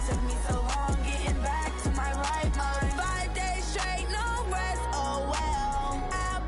took me so long getting back to my right mind. 5 days straight, no rest, oh well. I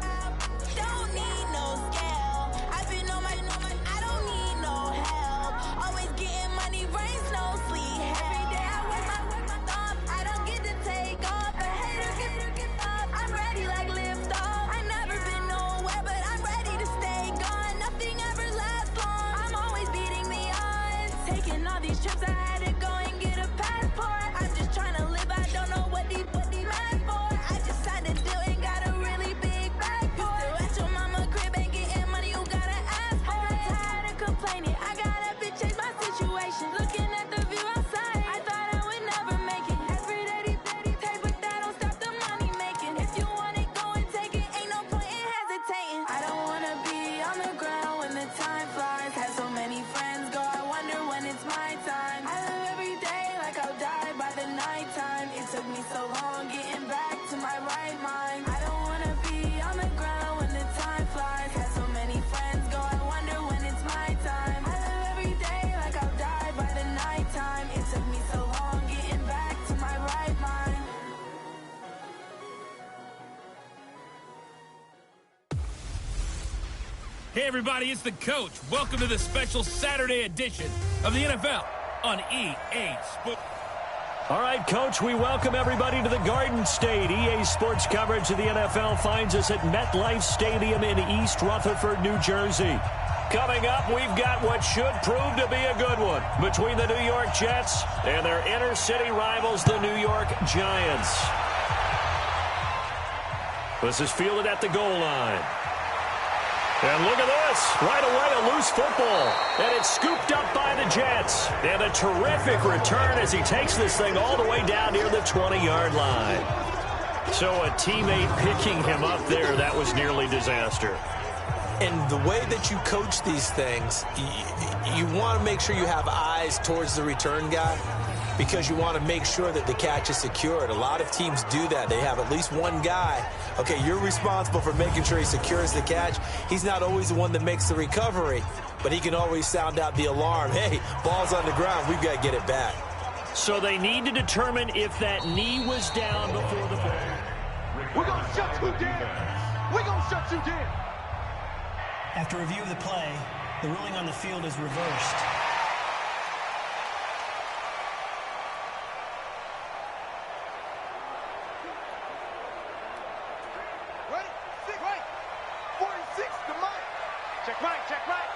don't need no scale. I've been on my, I don't need no help. Always getting money, rains, no sleep. Every day I work my thumb. I don't get to take off. A hater get up. I'm ready like lift off. I never been nowhere, but I'm ready to stay gone. Nothing ever lasts long. I'm always beating the odds. Taking all these trips, I had to go and get a passport. I'm just trying to live, I don't know what they mad for. I just signed a deal and got a really big bag for it. Still at your mama crib and getting money, you gotta ask for it. I'm tired of complaining, I gotta change my situation. Looking at the view outside, I thought I would never make it. Every day they take, but that don't stop the money making. If you want it, go and take it, ain't no point in hesitating. I don't wanna be on the ground when the time flies. Had so many friends go, I wonder when it's my time. I live every day like I'll die by the nighttime. It took me so long getting back to my right mind. I don't wanna be on the ground when the time flies. Had so many friends go, I wonder when it's my time. I live every day like I'll die by the nighttime. It took me so long getting back to my right mind. Hey everybody, it's the coach. Welcome to the special Saturday edition of the NFL on EA Sports. All right, Coach, we welcome everybody to the Garden State. EA Sports coverage of the NFL finds us at MetLife Stadium in East Rutherford, New Jersey. Coming up, we've got what should prove to be a good one between the New York Jets and their inner-city rivals, the New York Giants. This is fielded at the goal line. And look at this. Right away, a loose football. And it's scooped up by the Jets. And a terrific return as he takes this thing all the way down near the 20-yard line. So a teammate picking him up there, that was nearly disaster. And the way that you coach these things, you want to make sure you have eyes towards the return guy because you want to make sure that the catch is secured. A lot of teams do that. They have at least one guy. Okay, you're responsible for making sure he secures the catch. He's not always the one that makes the recovery, but he can always sound out the alarm. Hey, ball's on the ground. We've got to get it back. So they need to determine if that knee was down before the ball. We're going to shut you down. We're going to shut you down. After review of the play, the ruling on the field is reversed. Ready? Six, right. 46 to Mike. Check right, check right.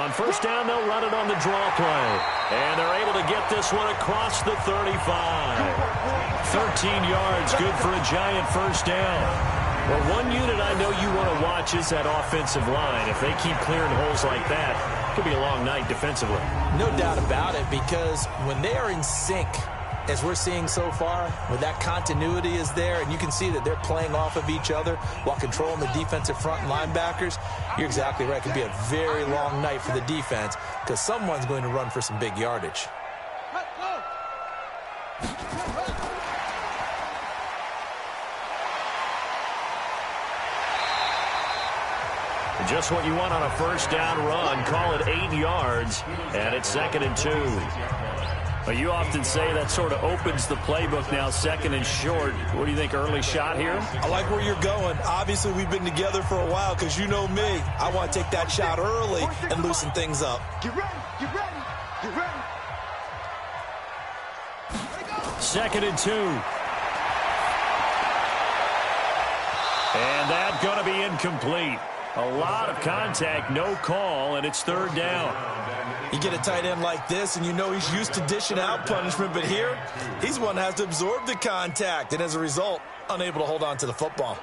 On first down, they'll run it on the draw play. And they're able to get this one across the 35. 13 yards, good for a Giant first down. Well, one unit I know you want to watch is that offensive line. If they keep clearing holes like that, it could be a long night defensively. No doubt about it, because when they are in sync, as we're seeing so far, when that continuity is there, and you can see that they're playing off of each other while controlling the defensive front and linebackers, you're exactly right. It could be a very long night for the defense because someone's going to run for some big yardage. Just what you want on a first down run. Call it 8 yards, and it's 2nd and 2. But you often say that sort of opens the playbook now, 2nd and short. What do you think, early shot here? I like where you're going. Obviously, we've been together for a while because you know me. I want to take that shot early and loosen things up. Get ready, get ready, get ready. 2nd and 2. And that's going to be incomplete. A lot of contact, no call, and it's 3rd down. You get a tight end like this, and you know he's used to dishing out punishment, but here, he's one that has to absorb the contact, and as a result, unable to hold on to the football.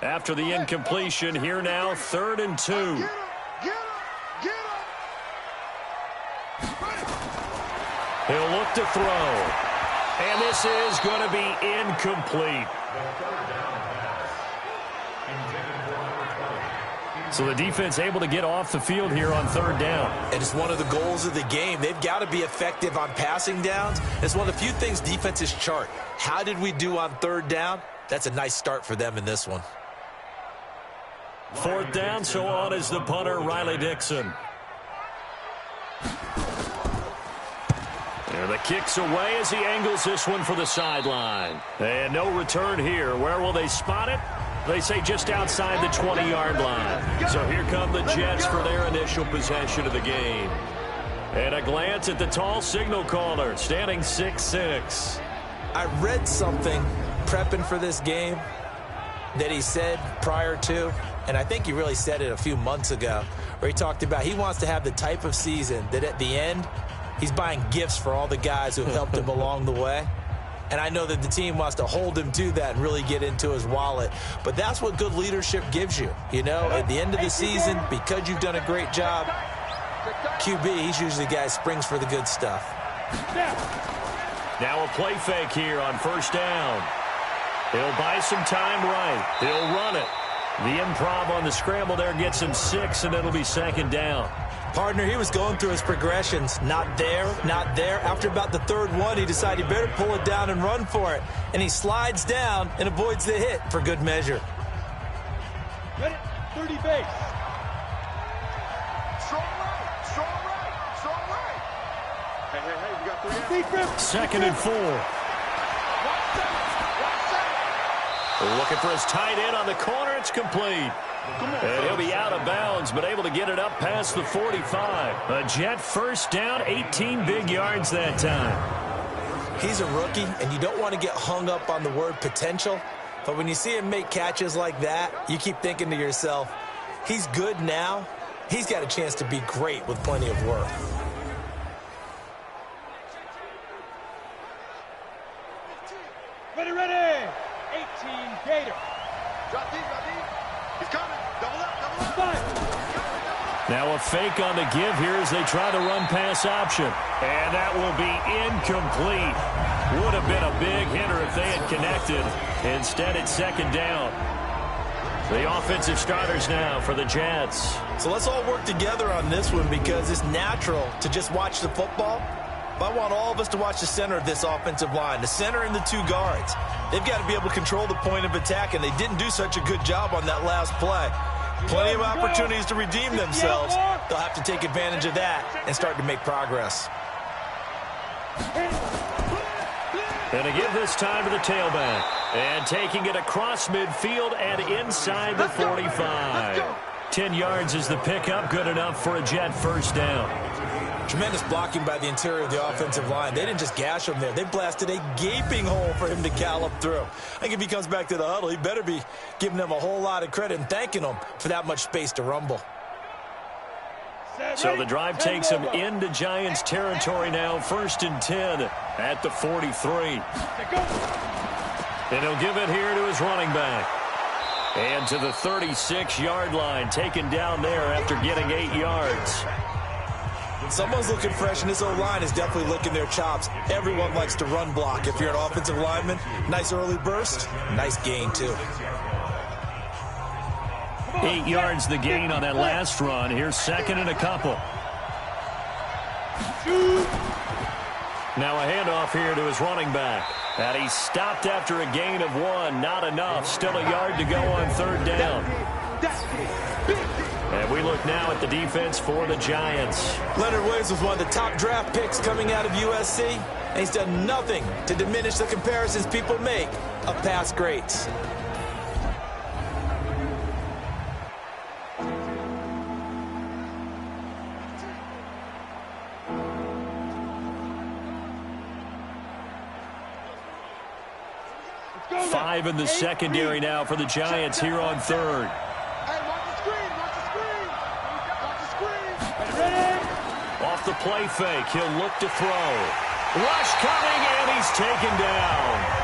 After the incompletion, here now, 3rd and 2. He'll look to throw. And this is going to be incomplete. So the defense able to get off the field here on 3rd down. And it's one of the goals of the game. They've got to be effective on passing downs. It's one of the few things defenses chart. How did we do on 3rd down? That's a nice start for them in this one. 4th down, so on is the punter, Riley Dixon. And the kick's away as he angles this one for the sideline. And no return here. Where will they spot it? They say just outside the 20-yard line. So here come the Jets for their initial possession of the game. And a glance at the tall signal caller, standing 6'6". I read something prepping for this game that he said prior to, and I think he really said it a few months ago, where he talked about he wants to have the type of season that at the end, he's buying gifts for all the guys who have helped him along the way. And I know that the team wants to hold him to that and really get into his wallet. But that's what good leadership gives you. You know, at the end of the season, because you've done a great job, QB, he's usually the guy who springs for the good stuff. Now a play fake here on first down. He'll buy some time right. He'll run it. The improv on the scramble there gets him 6, and it'll be second down. Partner, he was going through his progressions. Not there, not there. After about the third one, he decided he better pull it down and run for it. And he slides down and avoids the hit for good measure. Ready? 30 base. Strong right, strong right, strong right. Hey, we got 3 Second and 4. Looking for his tight end on the corner. It's complete. And he'll be out of bounds, but able to get it up past the 45. A Jet first down, 18 big yards that time. He's a rookie, and you don't want to get hung up on the word potential. But when you see him make catches like that, you keep thinking to yourself, he's good now. He's got a chance to be great with plenty of work. Ready. 18 Gator. Drop deep. He's coming. Double up. Now a fake on the give here as they try the run-pass option. And that will be incomplete. Would have been a big hitter if they had connected. Instead, it's second down. The offensive starters now for the Jets. So let's all work together on this one because it's natural to just watch the football. But I want all of us to watch the center of this offensive line, the center and the 2 guards. They've got to be able to control the point of attack, and they didn't do such a good job on that last play. Plenty of opportunities to redeem themselves. They'll have to take advantage of that and start to make progress. And again this time to the tailback. And taking it across midfield and inside the 45. 10 yards is the pickup. Good enough for a Jet first down. Tremendous blocking by the interior of the offensive line. They didn't just gash him there. They blasted a gaping hole for him to gallop through. I think if he comes back to the huddle, he better be giving them a whole lot of credit and thanking them for that much space to rumble. So the drive takes him into Giants territory now. 1st and 10 at the 43. And he'll give it here to his running back. And to the 36-yard line, taken down there after getting 8 yards. Someone's looking fresh, and this O-line is definitely licking their chops. Everyone likes to run block. If you're an offensive lineman, nice early burst, nice gain, too. 8 yards the gain on that last run. Here's second and a couple. Now a handoff here to his running back. And he's stopped after a gain of 1. Not enough. Still a yard to go on 3rd down. And we look now at the defense for the Giants. Leonard Williams was one of the top draft picks coming out of USC, and he's done nothing to diminish the comparisons people make of past greats. Five in the secondary now for the Giants here on 3rd. Off the play fake, he'll look to throw. Rush coming, and he's taken down.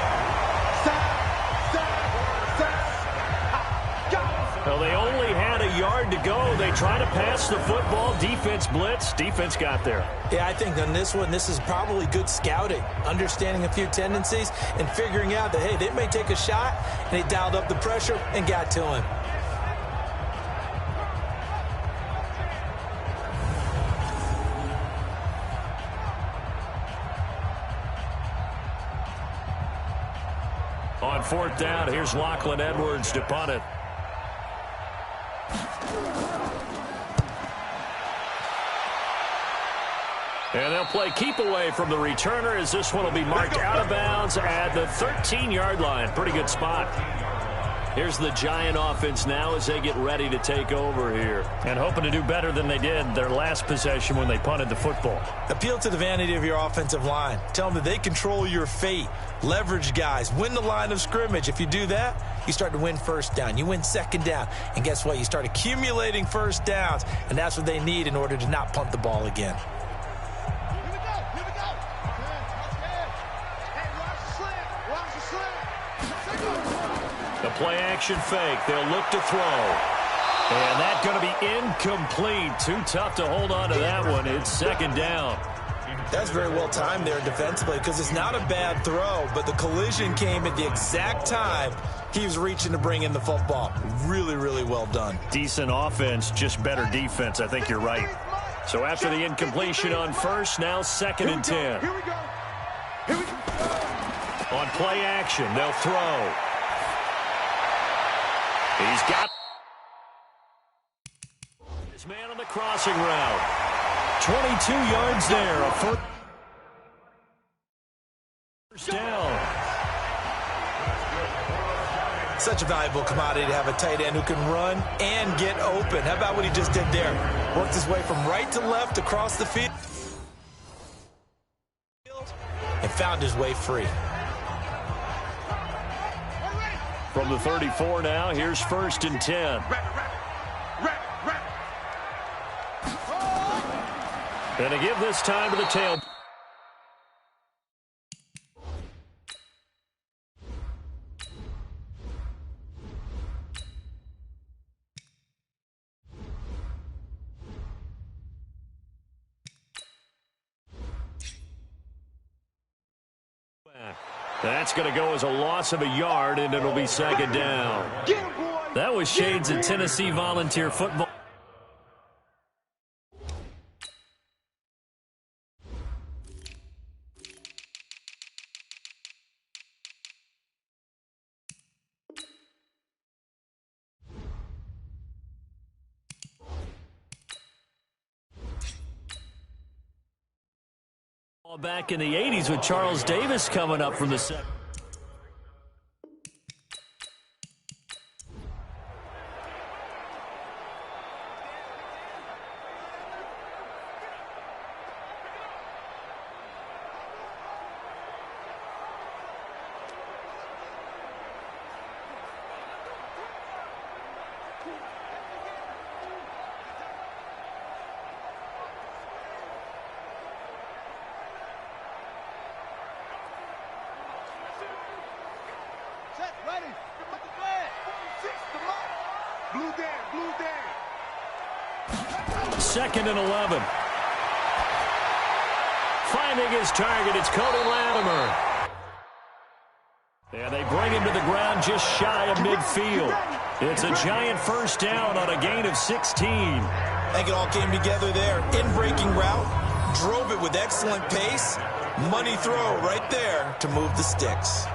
Well, they only had a yard to go. They try to pass the football. Defense blitz. Defense got there. Yeah, I think on this one, this is probably good scouting, understanding a few tendencies, and figuring out that, hey, they may take a shot, and they dialed up the pressure and got to him. On 4th down, here's Lachlan Edwards to punt it. And they'll play keep away from the returner as this one will be marked out of bounds at the 13-yard line. Pretty good spot. Here's the Giant offense now as they get ready to take over here. And hoping to do better than they did their last possession when they punted the football. Appeal to the vanity of your offensive line. Tell them that they control your fate. Leverage guys. Win the line of scrimmage. If you do that, you start to win first down. You win second down. And guess what? You start accumulating first downs. And that's what they need in order to not punt the ball again. The play-action fake. They'll look to throw. And that's going to be incomplete. Too tough to hold on to that one. It's second down. That's very well timed there defensively because it's not a bad throw, but the collision came at the exact time he was reaching to bring in the football. Really, really well done. Decent offense, just better defense. I think you're right. So after the incompletion on first, now second and 10. Here we go. Here we go. On play action, they'll throw. He's got his man on the crossing route. 22 yards there. A first down. Such a valuable commodity to have a tight end who can run and get open. How about what he just did there? Worked his way from right to left across the field and found his way free. From the 34 now, here's first and 10. And to give this time to the tail. That's going to go as a loss of a yard, and it'll be second down. That was shades of Tennessee Volunteer football. Back in the 80s with Charles Davis coming up from the set. Second and 11. Finding his target, it's Cody Latimer. And they bring him to the ground just shy of midfield. It's a Giant first down on a gain of 16. I think it all came together there. In-breaking route, drove it with excellent pace. Money throw right there to move the sticks.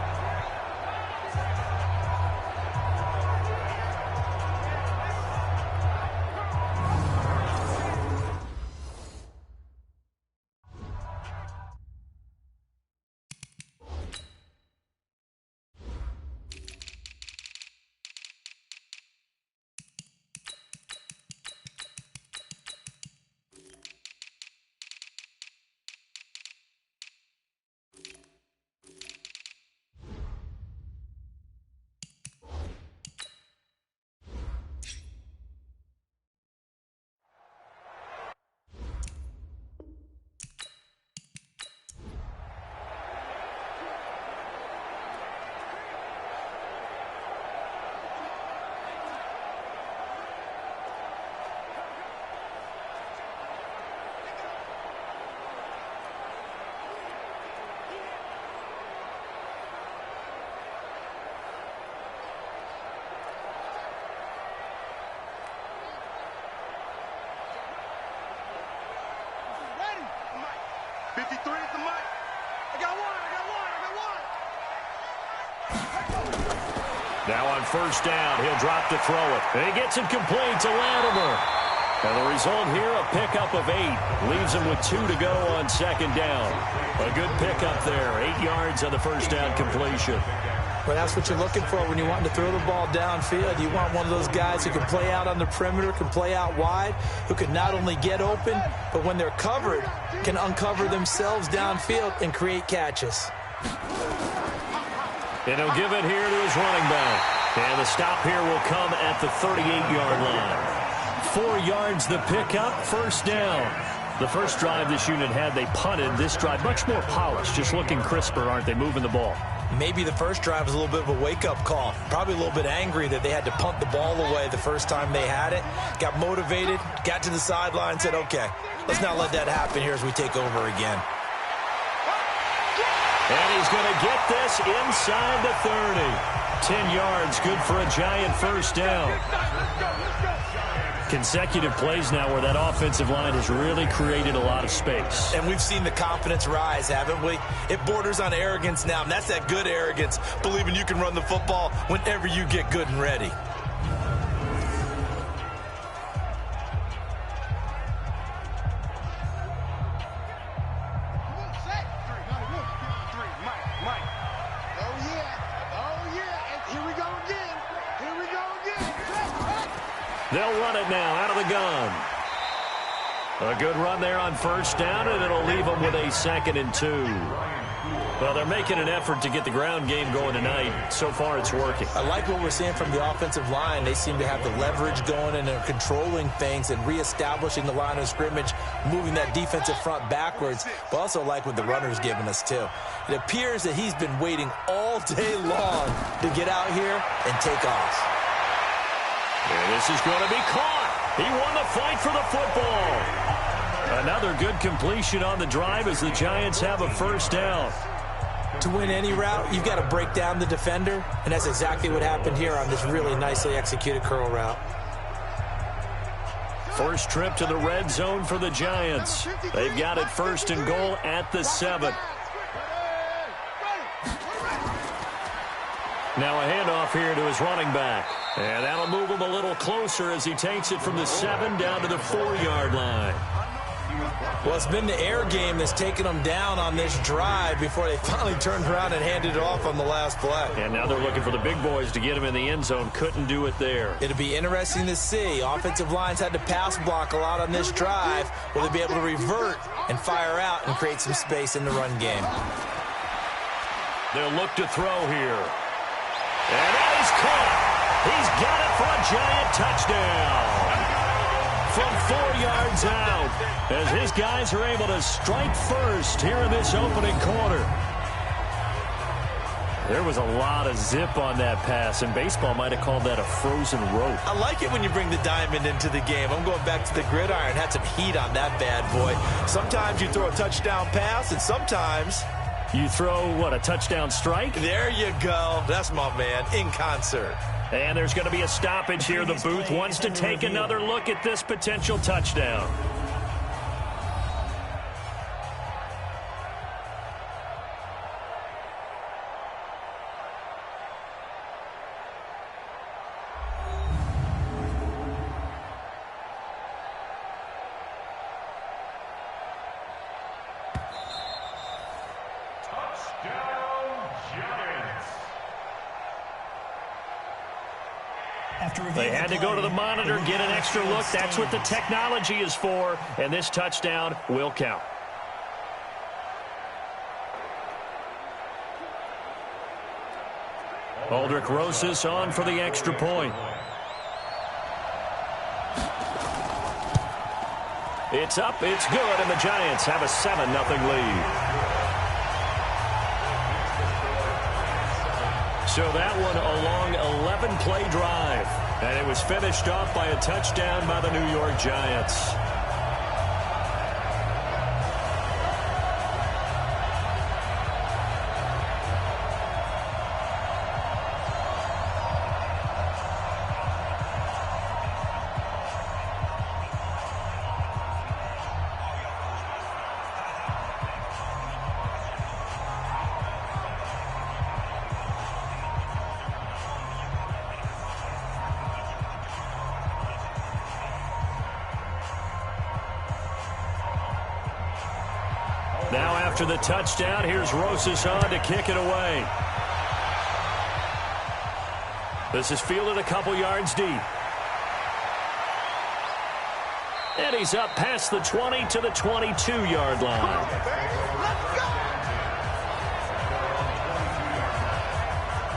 Now on first down, he'll drop to throw it. And he gets it complete to Latimer. And the result here, a pickup of 8. Leaves him with 2 to go on second down. A good pickup there. 8 yards on the first down completion. Well, that's what you're looking for when you want to throw the ball downfield. You want one of those guys who can play out on the perimeter, can play out wide, who can not only get open, but when they're covered, can uncover themselves downfield and create catches. And he'll give it here to his running back. And the stop here will come at the 38-yard line. 4 yards the pickup, first down. The first drive this unit had, they punted. This drive, much more polished, just looking crisper, aren't they, moving the ball? Maybe the first drive was a little bit of a wake-up call. Probably a little bit angry that they had to punt the ball away the first time they had it. Got motivated, got to the sideline, said, okay, let's not let that happen here as we take over again. And he's going to get this inside the 30. 10 yards, good for a Giant first down. Consecutive plays now where that offensive line has really created a lot of space. And we've seen the confidence rise, haven't we? It borders on arrogance now, and that's that good arrogance, believing you can run the football whenever you get good and ready. They'll run it now out of the gun. A good run there on first down, and it'll leave them with a 2nd and 2. Well, they're making an effort to get the ground game going tonight. So far, it's working. I like what we're seeing from the offensive line. They seem to have the leverage going and are controlling things and reestablishing the line of scrimmage, moving that defensive front backwards. But also like what the runner's giving us, too. It appears that he's been waiting all day long to get out here and take off. And this is going to be caught. He won the fight for the football. Another good completion on the drive as the Giants have a first down. To win any route, you've got to break down the defender, and that's exactly what happened here on this really nicely executed curl route. First trip to the red zone for the Giants. They've got it 1st and goal at the 7. Now a handoff here to his running back. And that'll move him a little closer as he takes it from the 7 down to the 4-yard line. Well, it's been the air game that's taken them down on this drive before they finally turned around and handed it off on the last play. And now they're looking for the big boys to get him in the end zone. Couldn't do it there. It'll be interesting to see. Offensive lines had to pass block a lot on this drive. Will they be able to revert and fire out and create some space in the run game? They'll look to throw here. And that is caught. He's got it for a Giant touchdown. From 4 yards out, as his guys are able to strike first here in this opening quarter. There was a lot of zip on that pass, and baseball might have called that a frozen rope. I like it when you bring the diamond into the game. I'm going back to the gridiron. Had some heat on that bad boy. Sometimes you throw a touchdown pass, and sometimes you throw, what, a touchdown strike? There you go. That's my man, in concert. And there's going to be a stoppage here. The booth wants to take another look at this potential touchdown. They had to go to the monitor, get an extra look. That's what the technology is for, and this touchdown will count. Aldrich Rosas on for the extra point. It's up, it's good, and the Giants have a 7-0 lead. So that one a long 11-play drive. And it was finished off by a touchdown by the New York Giants. Now after the touchdown, here's Rosas on to kick it away. This is fielded a couple yards deep. And he's up past the 20 to the 22-yard line.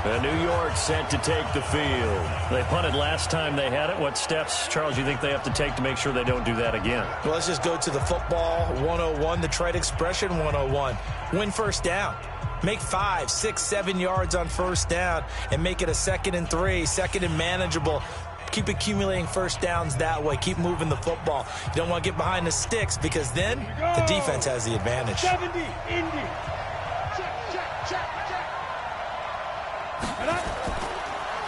And New York set to take the field. They punted last time they had it. What steps, Charles, you think they have to take to make sure they don't do that again? Well, let's just go to the football 101, the trade expression 101. Win first down. Make 5, 6, 7 yards on first down and make it a 2nd and 3, 2nd and manageable. Keep accumulating first downs that way. Keep moving the football. You don't want to get behind the sticks because then the defense has the advantage. 70, Indy. Check.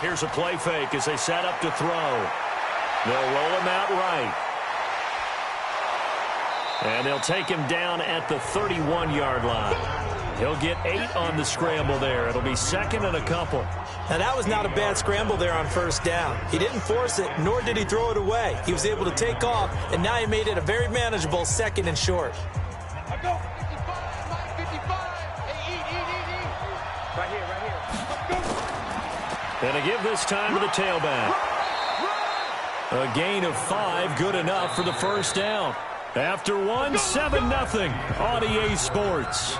Here's a play fake as they set up to throw. They'll roll him out right. And they'll take him down at the 31-yard line. He'll get 8 on the scramble there. It'll be 2nd and a couple. Now, that was not a bad scramble there on first down. He didn't force it, nor did he throw it away. He was able to take off, and now he made it a very manageable 2nd and short. I go. 55. Hey, Right here. And to give this time to the tailback. A gain of 5, good enough for the first down. After 1, 7-0 on EA Sports.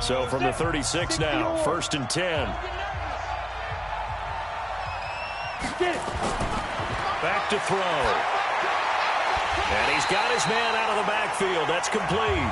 So from the 36 now, 1st and 10. Back to throw. And he's got his man out of the backfield. That's complete.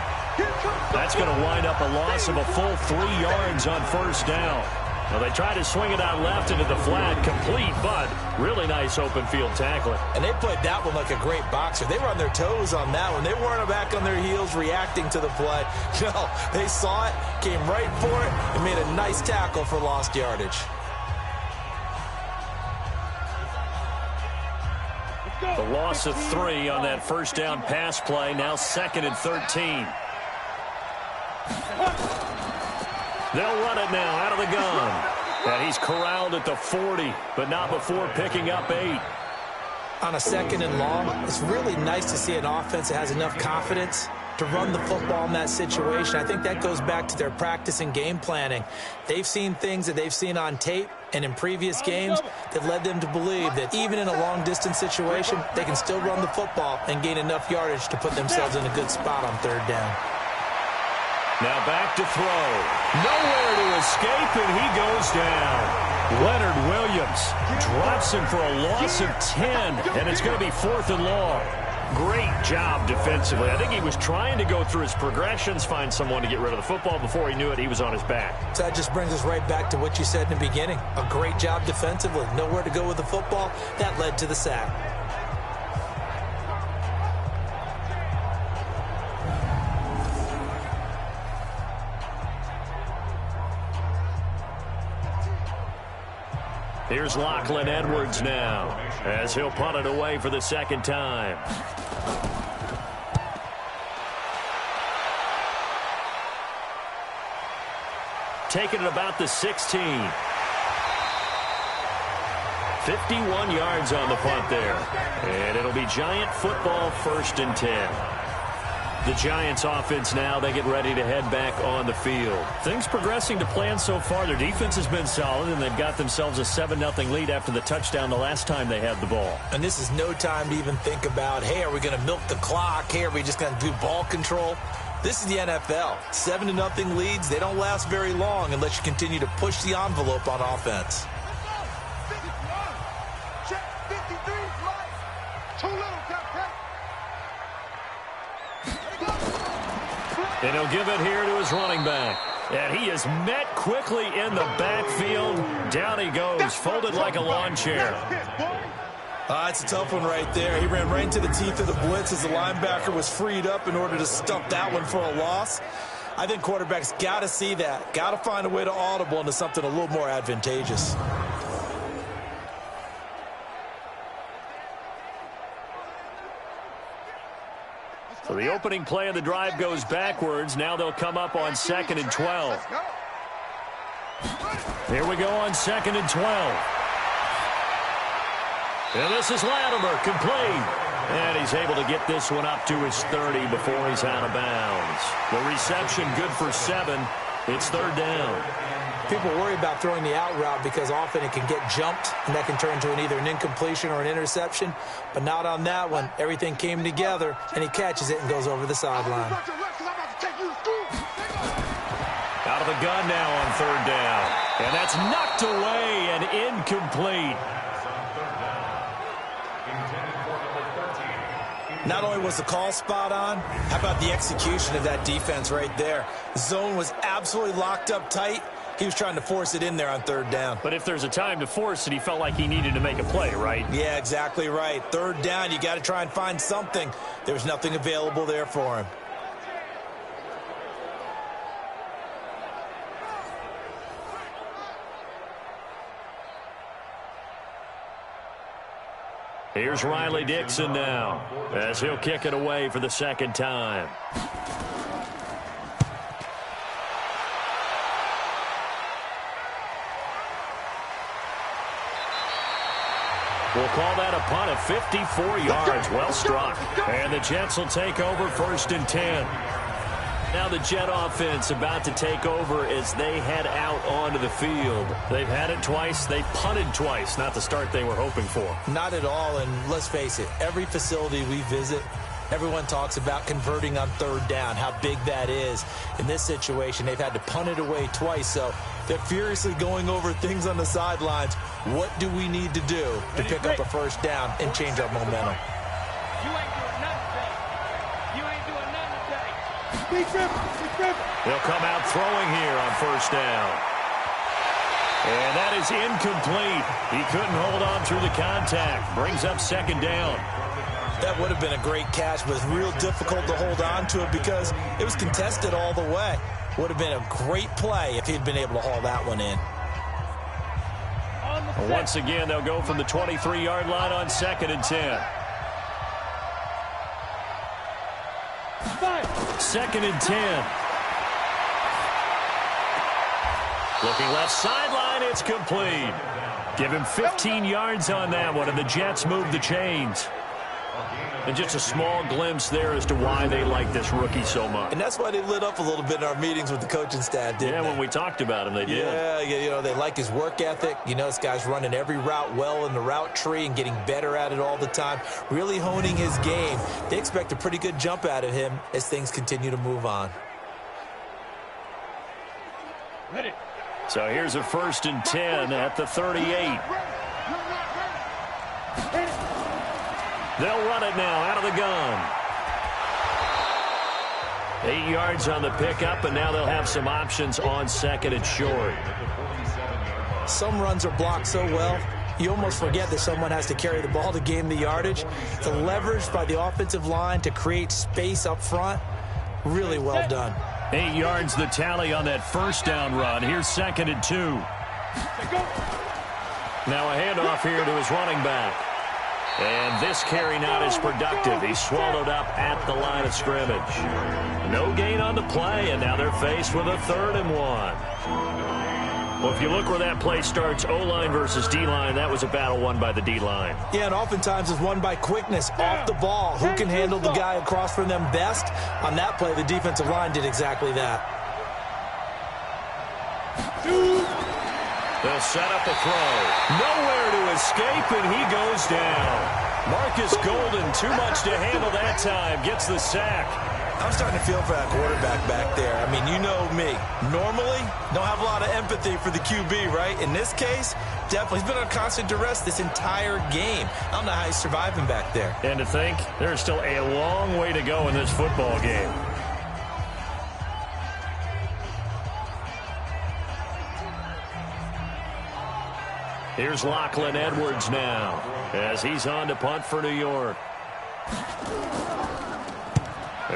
That's going to wind up a loss of a full 3 yards on first down. Well, they tried to swing it out left into the flat, complete, but really nice open field tackling. And they played that one like a great boxer. They were on their toes on that one. They weren't back on their heels reacting to the play. No, they saw it, came right for it, and made a nice tackle for lost yardage. The loss of 3 on that first down pass play, now 2nd and 13. They'll run it now out of the gun. And he's corralled at the 40, but not before picking up 8. On a 2nd and long, it's really nice to see an offense that has enough confidence to run the football in that situation. I think that goes back to their practice and game planning. They've seen things that they've seen on tape and in previous games that led them to believe that even in a long-distance situation, they can still run the football and gain enough yardage to put themselves in a good spot on 3rd down. Now back to throw. Nowhere to escape, and he goes down. Leonard Williams drops him for a loss of 10, and it's going to be 4th and long. Great job defensively. I think he was trying to go through his progressions, find someone to get rid of the football. Before he knew it, he was on his back. So that just brings us right back to what you said in the beginning. A great job defensively. Nowhere to go with the football. That led to the sack. Here's Lachlan Edwards now, as he'll punt it away for the 2nd time. Taking it about the 16. 51 yards on the punt there. And it'll be Giant football, 1st and 10. The Giants offense now, they get ready to head back on the field. Things progressing to plan so far. Their defense has been solid, and they've got themselves a 7-0 lead after the touchdown the last time they had the ball. And this is no time to even think about, hey, are we going to milk the clock? Hey, are we just going to do ball control? This is the NFL. 7-0 leads, they don't last very long unless you continue to push the envelope on offense. Check 53, Mike. Too little, Captain. And he'll give it here to his running back. And he is met quickly in the backfield. Down he goes, folded like a lawn chair. It's a tough one right there. He ran right into the teeth of the blitz as the linebacker was freed up in order to stuff that one for a loss. I think quarterbacks got to see that. Got to find a way to audible into something a little more advantageous. So the opening play of the drive goes backwards. Now they'll come up on 2nd and 12. Here we go on 2nd and 12. And this is Latimer, complete. And he's able to get this one up to his 30 before he's out of bounds. The reception good for 7. It's 3rd down. People worry about throwing the out route because often it can get jumped, and that can turn into either an incompletion or an interception. But not on that one. Everything came together, and he catches it and goes over the sideline. Out of the gun now on 3rd down. And that's knocked away and incomplete. Not only was the call spot on, how about the execution of that defense right there? The zone was absolutely locked up tight. He was trying to force it in there on 3rd down. But if there's a time to force it, he felt like he needed to make a play, right? Yeah, exactly right. 3rd down, you got to try and find something. There's nothing available there for him. Here's Riley Dixon now as he'll kick it away for the 2nd time. We'll call that a punt of 54 yards. Well struck. And the Jets will take over 1st and 10. Now the Jet offense about to take over as they head out onto the field. They've had it twice. They've punted twice. Not the start they were hoping for. Not at all, and let's face it, every facility we visit, everyone talks about converting on 3rd down, how big that is. In this situation, they've had to punt it away twice, so they're furiously going over things on the sidelines. What do we need to do to pick up a 1st down and change our momentum? You ain't doing nothing today. You ain't doing nothing today. They'll come out throwing here on 1st down. And that is incomplete. He couldn't hold on through the contact. Brings up 2nd down. That would have been a great catch, but it's real difficult to hold on to it because it was contested all the way. Would have been a great play if he'd been able to haul that one in. Once again, they'll go from the 23-yard line on 2nd and 10. 2nd and 10. Looking left sideline, it's complete. Give him 15 yards on that one, and the Jets move the chains. And just a small glimpse there as to why they like this rookie so much. And that's why they lit up a little bit in our meetings with the coaching staff, didn't they? When we talked about him, they did. Yeah, you know, they like his work ethic. You know, this guy's running every route well in the route tree and getting better at it all the time, really honing his game. They expect a pretty good jump out of him as things continue to move on. Ready. So here's a 1st and 10 at the 38. They'll run it now out of the gun. 8 yards on the pickup, and now they'll have some options on 2nd and short. Some runs are blocked so well, you almost forget that someone has to carry the ball to gain the yardage. The leverage by the offensive line to create space up front, really well done. 8 yards the tally on that 1st down run. Here's 2nd and 2. Now a handoff here to his running back. And this carry not as productive. He's swallowed up at the line of scrimmage. No gain on the play, and now they're faced with a 3rd and 1. Well, if you look where that play starts, O-line versus D-line, that was a battle won by the D-line. Yeah, and oftentimes it's won by quickness, off the ball. Who can handle the guy across from them best? On that play, the defensive line did exactly that. They'll set up a throw. Nowhere to escape, and he goes down. Marcus Golden, too much to handle that time, gets the sack. I'm starting to feel for that quarterback back there. I mean, you know me. Normally, don't have a lot of empathy for the QB, right? In this case, definitely. He's been on constant duress this entire game. I don't know how he's surviving back there. And to think, there's still a long way to go in this football game. Here's Lachlan Edwards now as he's on to punt for New York.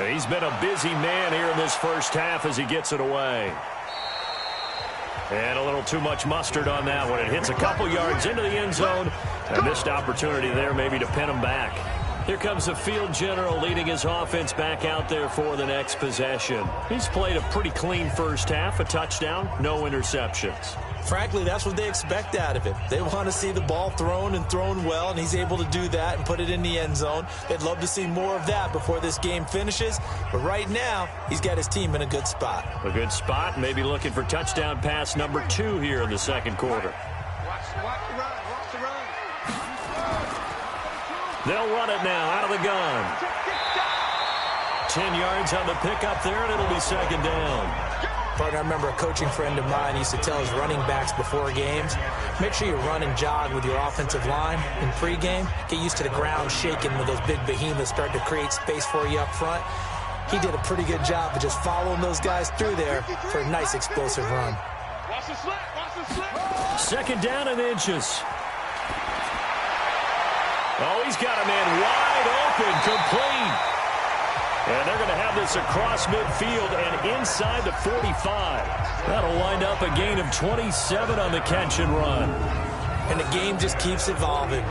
He's been a busy man here in this 1st half as he gets it away. And a little too much mustard on that one. It hits a couple yards into the end zone. A missed opportunity there maybe to pin him back. Here comes the field general leading his offense back out there for the next possession. He's played a pretty clean first half, a touchdown, no interceptions. Frankly, that's what they expect out of him. They want to see the ball thrown and thrown well, and he's able to do that and put it in the end zone. They'd love to see more of that before this game finishes, but right now, he's got his team in a good spot. A good spot, maybe looking for touchdown pass number 2 here in the second quarter. Watch the run. Watch the run. They'll run it now out of the gun. 10 yards on the pickup there, and it'll be second down. Partner, I remember a coaching friend of mine used to tell his running backs before games, make sure you run and jog with your offensive line in pregame. Get used to the ground shaking when those big behemoths start to create space for you up front. He did a pretty good job of just following those guys through there for a nice explosive run. Watch the slip. Watch the slip. Second down and inches. Oh, he's got a man wide open, complete. And they're going to have this across midfield and inside the 45. That'll wind up a gain of 27 on the catch and run. And the game just keeps evolving.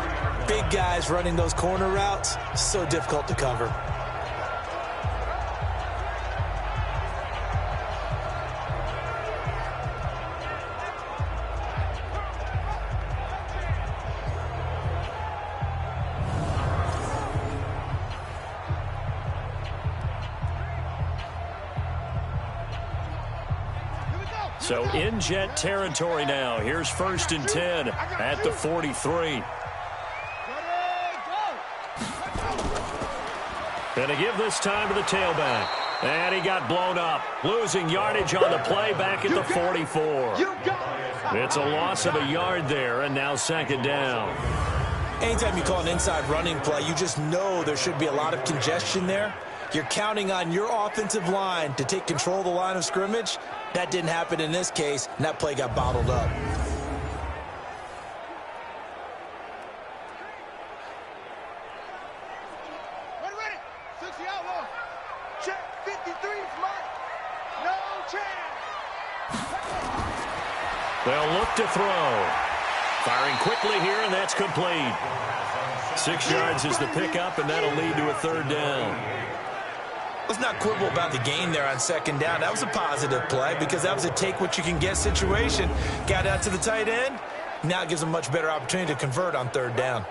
Big guys running those corner routes, so difficult to cover. So in Jet territory now. Here's 1st and 10 at the 43. And to give this time to the tailback. And he got blown up. Losing yardage on the play back at the 44. It's a loss of a yard there, and now second down. Anytime you call an inside running play, you just know there should be a lot of congestion there. You're counting on your offensive line to take control of the line of scrimmage. That didn't happen in this case, and that play got bottled up. Ready. 60 outlaw. Check 53 is marked. No chance. They'll look to throw. Firing quickly here, and that's complete. 6 yards is the pickup, and that'll lead to a third down. Let's not quibble about the gain there on second down. That was a positive play because that was a take-what-you-can-get situation. Got out to the tight end. Now it gives them a much better opportunity to convert on third down.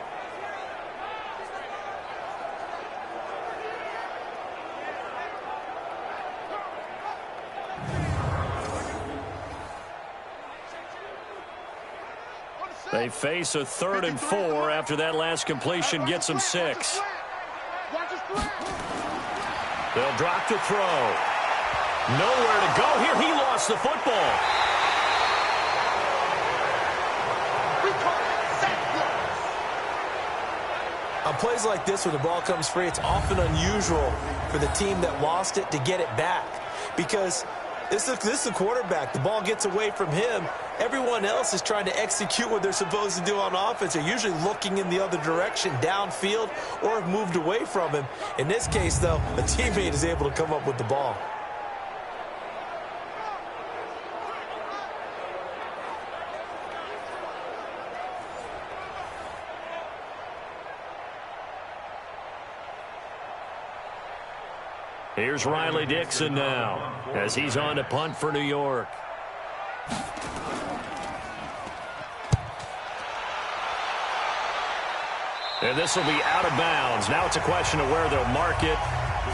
They face a 3rd and 4 after that last completion gets them 6. They'll drop to throw. Nowhere to go here. He lost the football. On plays like this where the ball comes free, it's often unusual for the team that lost it to get it back because this is the quarterback. The ball gets away from him. Everyone else is trying to execute what they're supposed to do on offense. They're usually looking in the other direction, downfield, or have moved away from him. In this case, though, a teammate is able to come up with the ball. Here's Riley Dixon now as he's on to punt for New York. And this will be out of bounds. Now it's a question of where they'll mark it.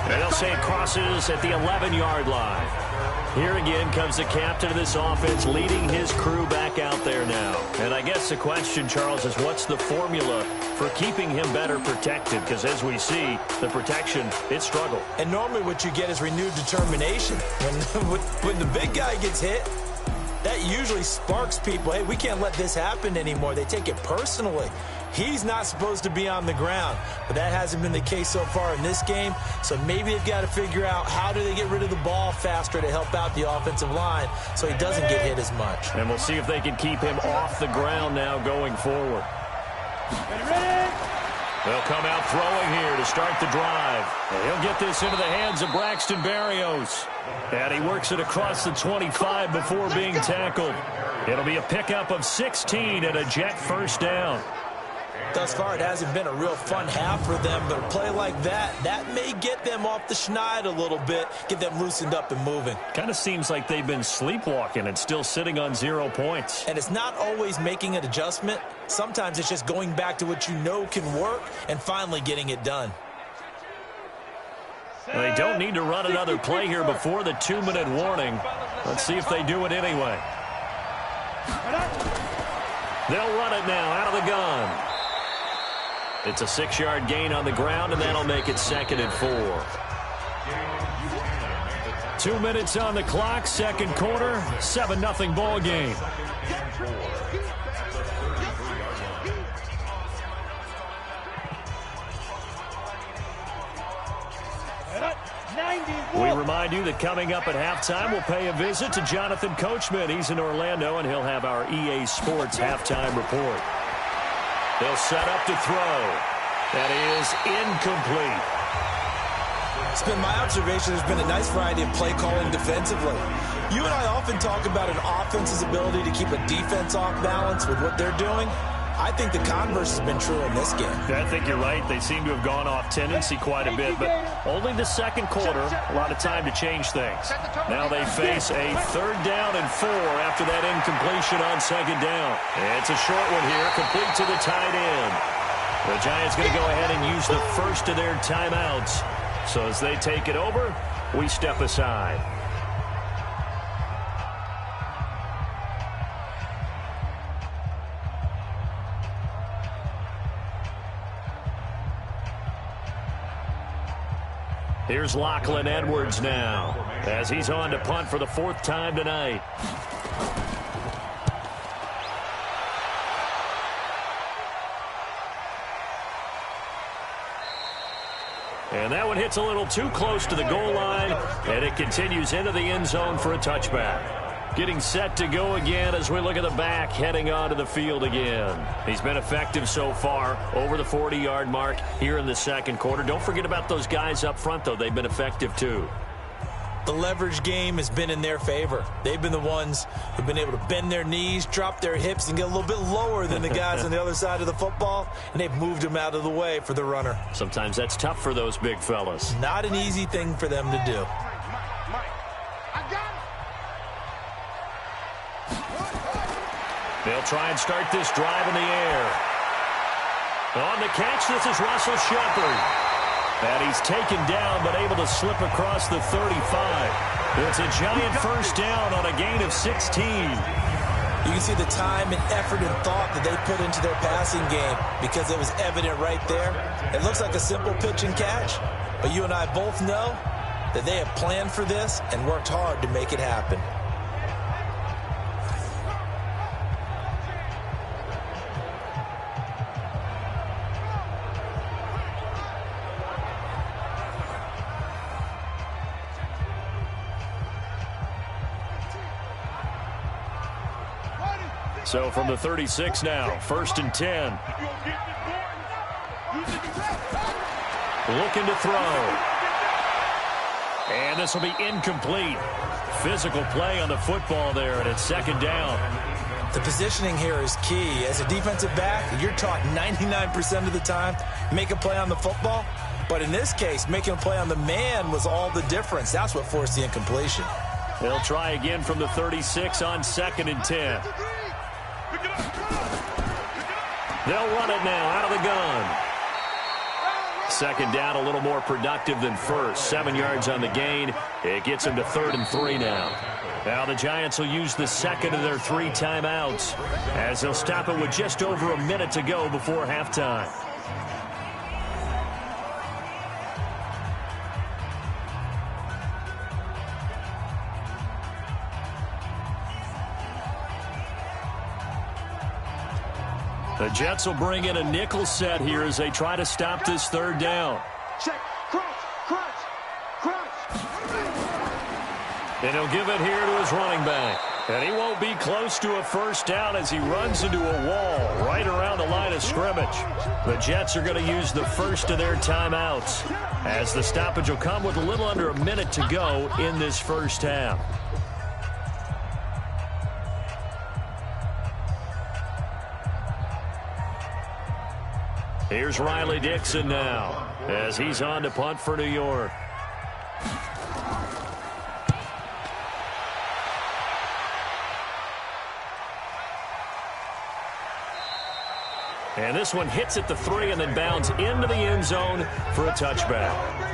And they'll say it crosses at the 11-yard line. Here again comes the captain of this offense leading his crew back out there now. And I guess the question, Charles, is what's the formula for keeping him better protected? Because as we see, the protection, it struggled. And normally what you get is renewed determination. When the big guy gets hit, that usually sparks people. Hey, we can't let this happen anymore. They take it personally. He's not supposed to be on the ground, but that hasn't been the case so far in this game. So maybe they've got to figure out how do they get rid of the ball faster to help out the offensive line so he doesn't get hit as much. And we'll see if they can keep him off the ground now going forward. They'll come out throwing here to start the drive. And he'll get this into the hands of Braxton Berrios. And he works it across the 25 before being tackled. It'll be a pickup of 16 and a Jet first down. Thus far, it hasn't been a real fun half for them, but a play like that may get them off the schneid a little bit, get them loosened up and moving. Kind of seems like they've been sleepwalking and still sitting on 0 points. And it's not always making an adjustment. Sometimes it's just going back to what you know can work and finally getting it done. They don't need to run another play here before the 2-minute warning. Let's see if they do it anyway. They'll run it now out of the gun. It's a 6-yard gain on the ground, and that'll make it 2nd and 4. 2 minutes on the clock, second quarter, 7-0 ball game. We remind you that coming up at halftime, we'll pay a visit to Jonathan Coachman. He's in Orlando, and he'll have our EA Sports halftime report. They'll set up to throw. That is incomplete. It's been my observation there's been a nice variety of play calling defensively. You and I often talk about an offense's ability to keep a defense off balance with what they're doing. I think the converse has been true in this game. I think you're right. They seem to have gone off tendency quite a bit, but only the second quarter, a lot of time to change things. Now they face a 3rd down and 4 after that incompletion on 2nd down. It's a short one here, complete to the tight end. The Giants going to go ahead and use the first of their timeouts. So as they take it over, we step aside. Here's Lachlan Edwards now, as he's on to punt for the 4th time tonight. And that one hits a little too close to the goal line, and it continues into the end zone for a touchback. Getting set to go again as we look at the back, heading onto the field again. He's been effective so far, over the 40-yard mark here in the second quarter. Don't forget about those guys up front, though. They've been effective, too. The leverage game has been in their favor. They've been the ones who've been able to bend their knees, drop their hips, and get a little bit lower than the guys on the other side of the football, and they've moved them out of the way for the runner. Sometimes that's tough for those big fellas. Not an easy thing for them to do. They'll try and start this drive in the air. On the catch, this is Russell Shepard. And he's taken down, but able to slip across the 35. It's a giant first down on a gain of 16. You can see the time and effort and thought that they put into their passing game because it was evident right there. It looks like a simple pitch and catch, but you and I both know that they have planned for this and worked hard to make it happen. So from the 36 now, 1st and 10. Looking to throw. And this will be incomplete. Physical play on the football there, and it's 2nd down. The positioning here is key. As a defensive back, you're taught 99% of the time, make a play on the football. But in this case, making a play on the man was all the difference. That's what forced the incompletion. They'll try again from the 36 on 2nd and 10. They'll run it now out of the gun. 2nd down, a little more productive than first. 7 yards on the gain. It gets them to 3rd and 3 now. Now the Giants will use the second of their 3 timeouts as they'll stop it with just over a minute to go before halftime. The Jets will bring in a nickel set here as they try to stop this 3rd down. Check, crunch. And he'll give it here to his running back. And he won't be close to a first down as he runs into a wall right around the line of scrimmage. The Jets are going to use the first of their timeouts as the stoppage will come with a little under a minute to go in this first half. Here's Riley Dixon now as he's on to punt for New York. And this one hits at the 3 and then bounds into the end zone for a touchback.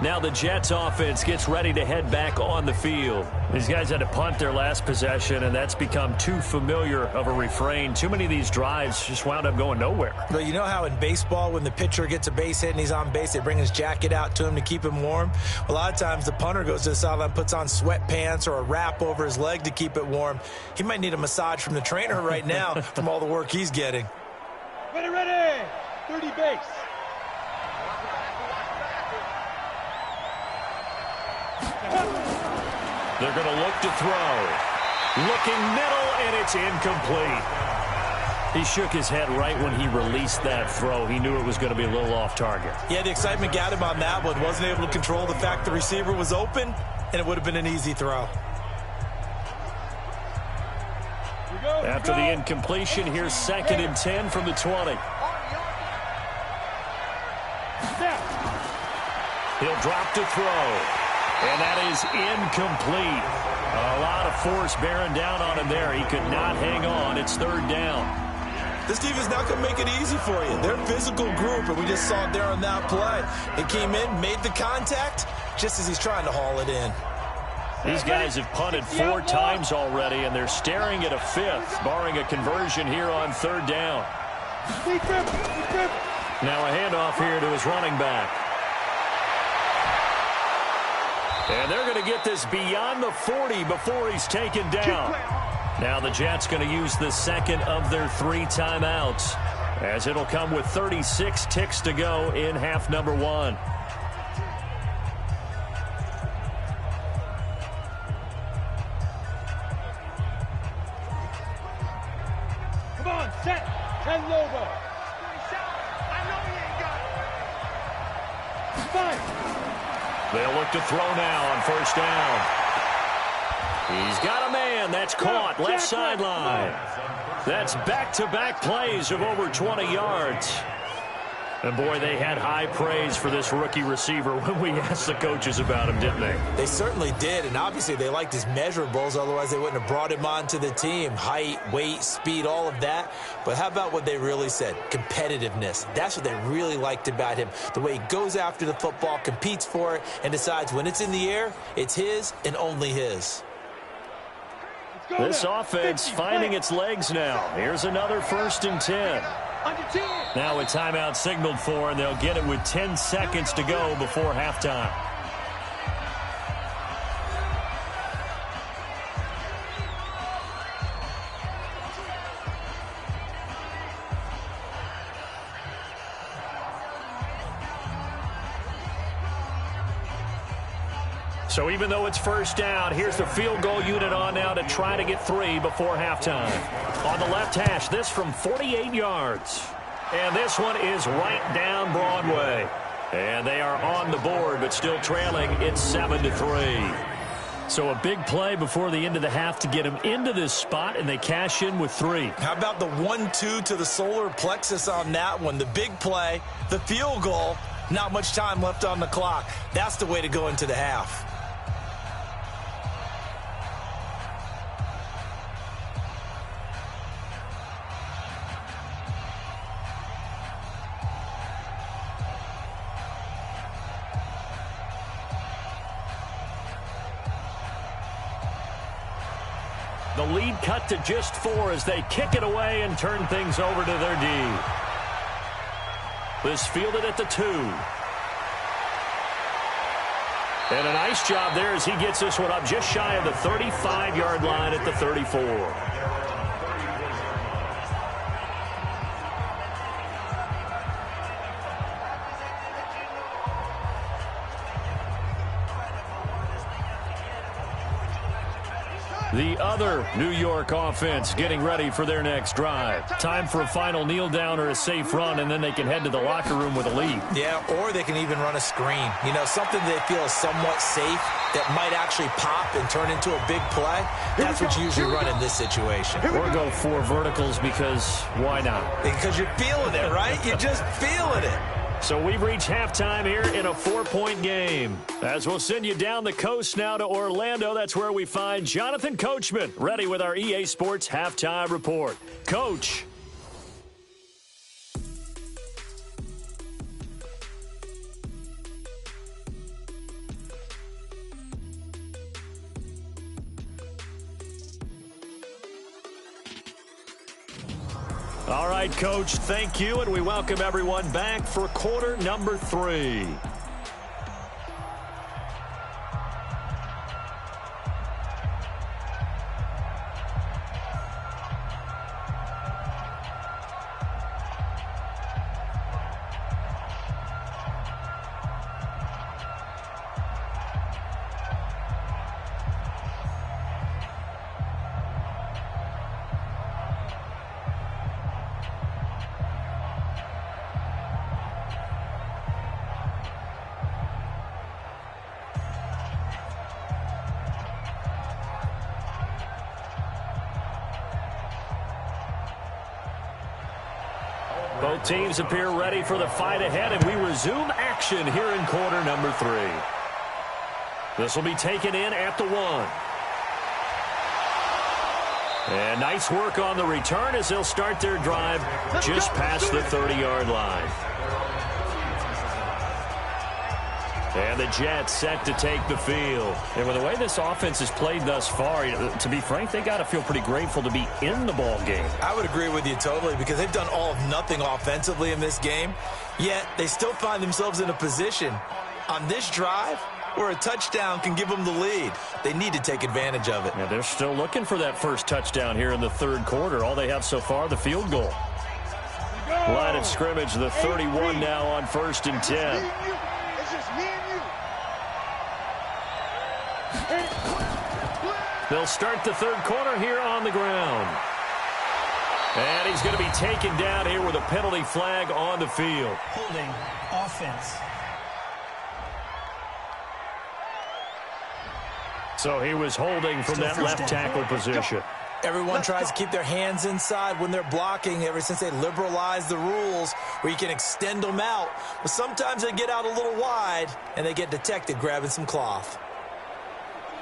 Now the Jets offense gets ready to head back on the field. These guys had to punt their last possession, and that's become too familiar of a refrain. Too many of these drives just wound up going nowhere. But you know how in baseball, when the pitcher gets a base hit and he's on base, they bring his jacket out to him to keep him warm? A lot of times the punter goes to the sideline, puts on sweatpants or a wrap over his leg to keep it warm. He might need a massage from the trainer right now from all the work he's getting. Ready, 30 base. They're going to look to throw. Looking middle, and it's incomplete. He shook his head right when he released that throw. He knew it was going to be a little off target. Yeah, the excitement got him on that one. Wasn't able to control the fact the receiver was open, and it would have been an easy throw. After the incompletion, here's 2nd and 10 from the 20. He'll drop to throw. And that is incomplete. A lot of force bearing down on him there. He could not hang on. It's 3rd down. This defense not going to make it easy for you. They're a physical group, and we just saw it there on that play. It came in, made the contact, just as he's trying to haul it in. These guys have punted 4 times already, and they're staring at a 5th, barring a conversion here on 3rd down. Now a handoff here to his running back. And they're going to get this beyond the 40 before he's taken down. Now the Jets going to use the 2nd of their 3 timeouts, as it'll come with 36 ticks to go in half number 1. Come on, set. 10 Lobo. I know he ain't got it. 5. They'll look to throw now on 1st down. He's got a man. That's caught. Left sideline. That's back-to-back plays of over 20 yards. And, boy, they had high praise for this rookie receiver when we asked the coaches about him, didn't they? They certainly did, and obviously they liked his measurables. Otherwise, they wouldn't have brought him onto the team. Height, weight, speed, all of that. But how about what they really said? Competitiveness. That's what they really liked about him. The way he goes after the football, competes for it, and decides when it's in the air, it's his and only his. This offense finding its legs now. Here's another 1st and 10. Now a timeout signaled for, and they'll get it with 10 seconds to go before halftime. So even though it's 1st down, here's the field goal unit on now to try to get 3 before halftime. On the left hash, this from 48 yards. And this one is right down Broadway. And they are on the board, but still trailing. It's 7-3. So a big play before the end of the half to get them into this spot, and they cash in with 3. How about the 1-2 to the solar plexus on that one? The big play, the field goal, not much time left on the clock. That's the way to go into the half. The lead cut to just 4 as they kick it away and turn things over to their D. This fielded at the 2. And a nice job there as he gets this one up just shy of the 35-yard line at the 34. The other New York offense getting ready for their next drive. Time for a final kneel down or a safe run, and then they can head to the locker room with a lead. Yeah, or they can even run a screen. You know, something they feel is somewhat safe that might actually pop and turn into a big play. That's what you usually run in this situation. Or go 4 verticals because why not? Because you're feeling it, right? You're just feeling it. So we've reached halftime here in a 4-point game. As we'll send you down the coast now to Orlando, that's where we find Jonathan Coachman, ready with our EA Sports Halftime Report. Coach. All right, Coach, thank you, and we welcome everyone back for quarter number 3. Both teams appear ready for the fight ahead, and we resume action here in quarter number 3. This will be taken in at the 1. And nice work on the return as they'll start their drive just past the 30-yard line. And the Jets set to take the field. And with the way this offense has played thus far, to be frank, they got to feel pretty grateful to be in the ball game. I would agree with you totally because they've done all of nothing offensively in this game, yet they still find themselves in a position on this drive where a touchdown can give them the lead. They need to take advantage of it. Yeah, they're still looking for that first touchdown here in the 3rd quarter. All they have so far, the field goal. Line of scrimmage, the 31 now on 1st and 10. They'll start the 3rd quarter here on the ground. And he's going to be taken down here with a penalty flag on the field. Holding offense. So he was holding from that left tackle position. Everyone tries to keep their hands inside when they're blocking ever since they liberalized the rules where you can extend them out. But sometimes they get out a little wide and they get detected grabbing some cloth.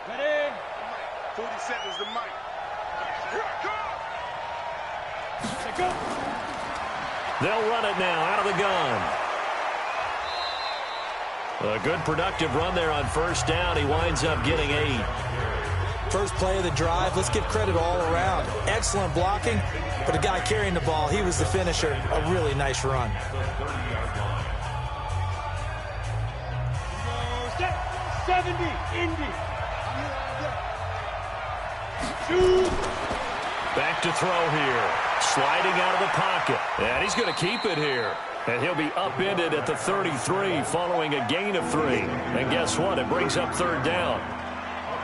Ready? 40 seconds to Mike. Here I come. Go. They'll run it now out of the gun. A good productive run there on 1st down. He winds up getting 8. First play of the drive, let's give credit all around. Excellent blocking, but the guy carrying the ball, he was the finisher. A really nice run. Step 70, Indy. Shoot. Back to throw here. Sliding out of the pocket. And he's going to keep it here. And he'll be upended at the 33 following a gain of 3. And guess what? It brings up 3rd down.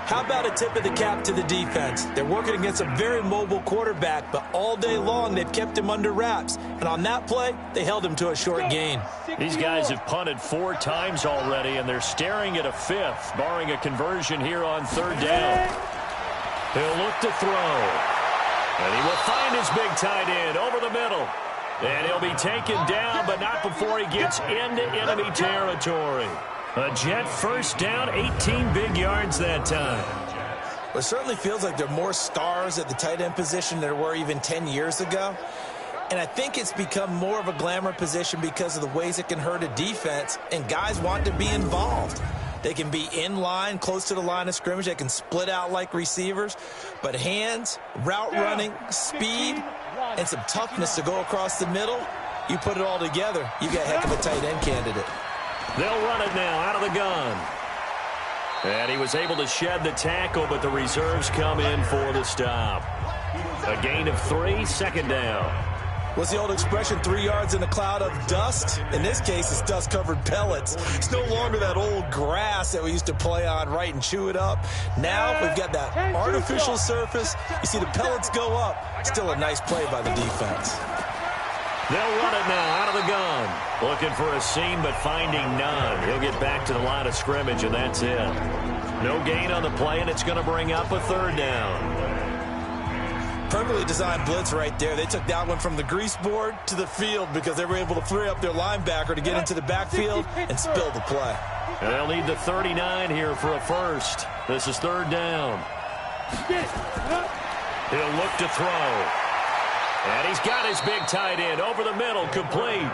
How about a tip of the cap to the defense? They're working against a very mobile quarterback, but all day long they've kept him under wraps. And on that play, they held him to a short gain. These guys have punted 4 times already, and they're staring at a 5th, barring a conversion here on 3rd down. He'll look to throw. And he will find his big tight end over the middle. And he'll be taken down, but not before he gets into enemy territory. A Jet 1st down, 18 big yards that time. Well, it certainly feels like there are more stars at the tight end position than there were even 10 years ago. And I think it's become more of a glamour position because of the ways it can hurt a defense, and guys want to be involved. They can be in line, close to the line of scrimmage. They can split out like receivers. But hands, route running, speed, and some toughness to go across the middle, you put it all together, you got a heck of a tight end candidate. They'll run it now out of the gun. And he was able to shed the tackle, but the reserves come in for the stop. A gain of 3, 2nd down. What's the old expression, 3 yards in a cloud of dust? In this case, it's dust-covered pellets. It's no longer that old grass that we used to play on, right, and chew it up. Now we've got that artificial surface. You see the pellets go up. Still a nice play by the defense. They'll run it now out of the gun. Looking for a seam, but finding none. He'll get back to the line of scrimmage, and that's it. No gain on the play, and it's going to bring up a 3rd down. Perfectly designed blitz right there. They took that one from the grease board to the field because they were able to free up their linebacker to get into the backfield and spill the play. And they'll need the 39 here for a first. This is 3rd down. He'll look to throw. And he's got his big tight end over the middle, complete.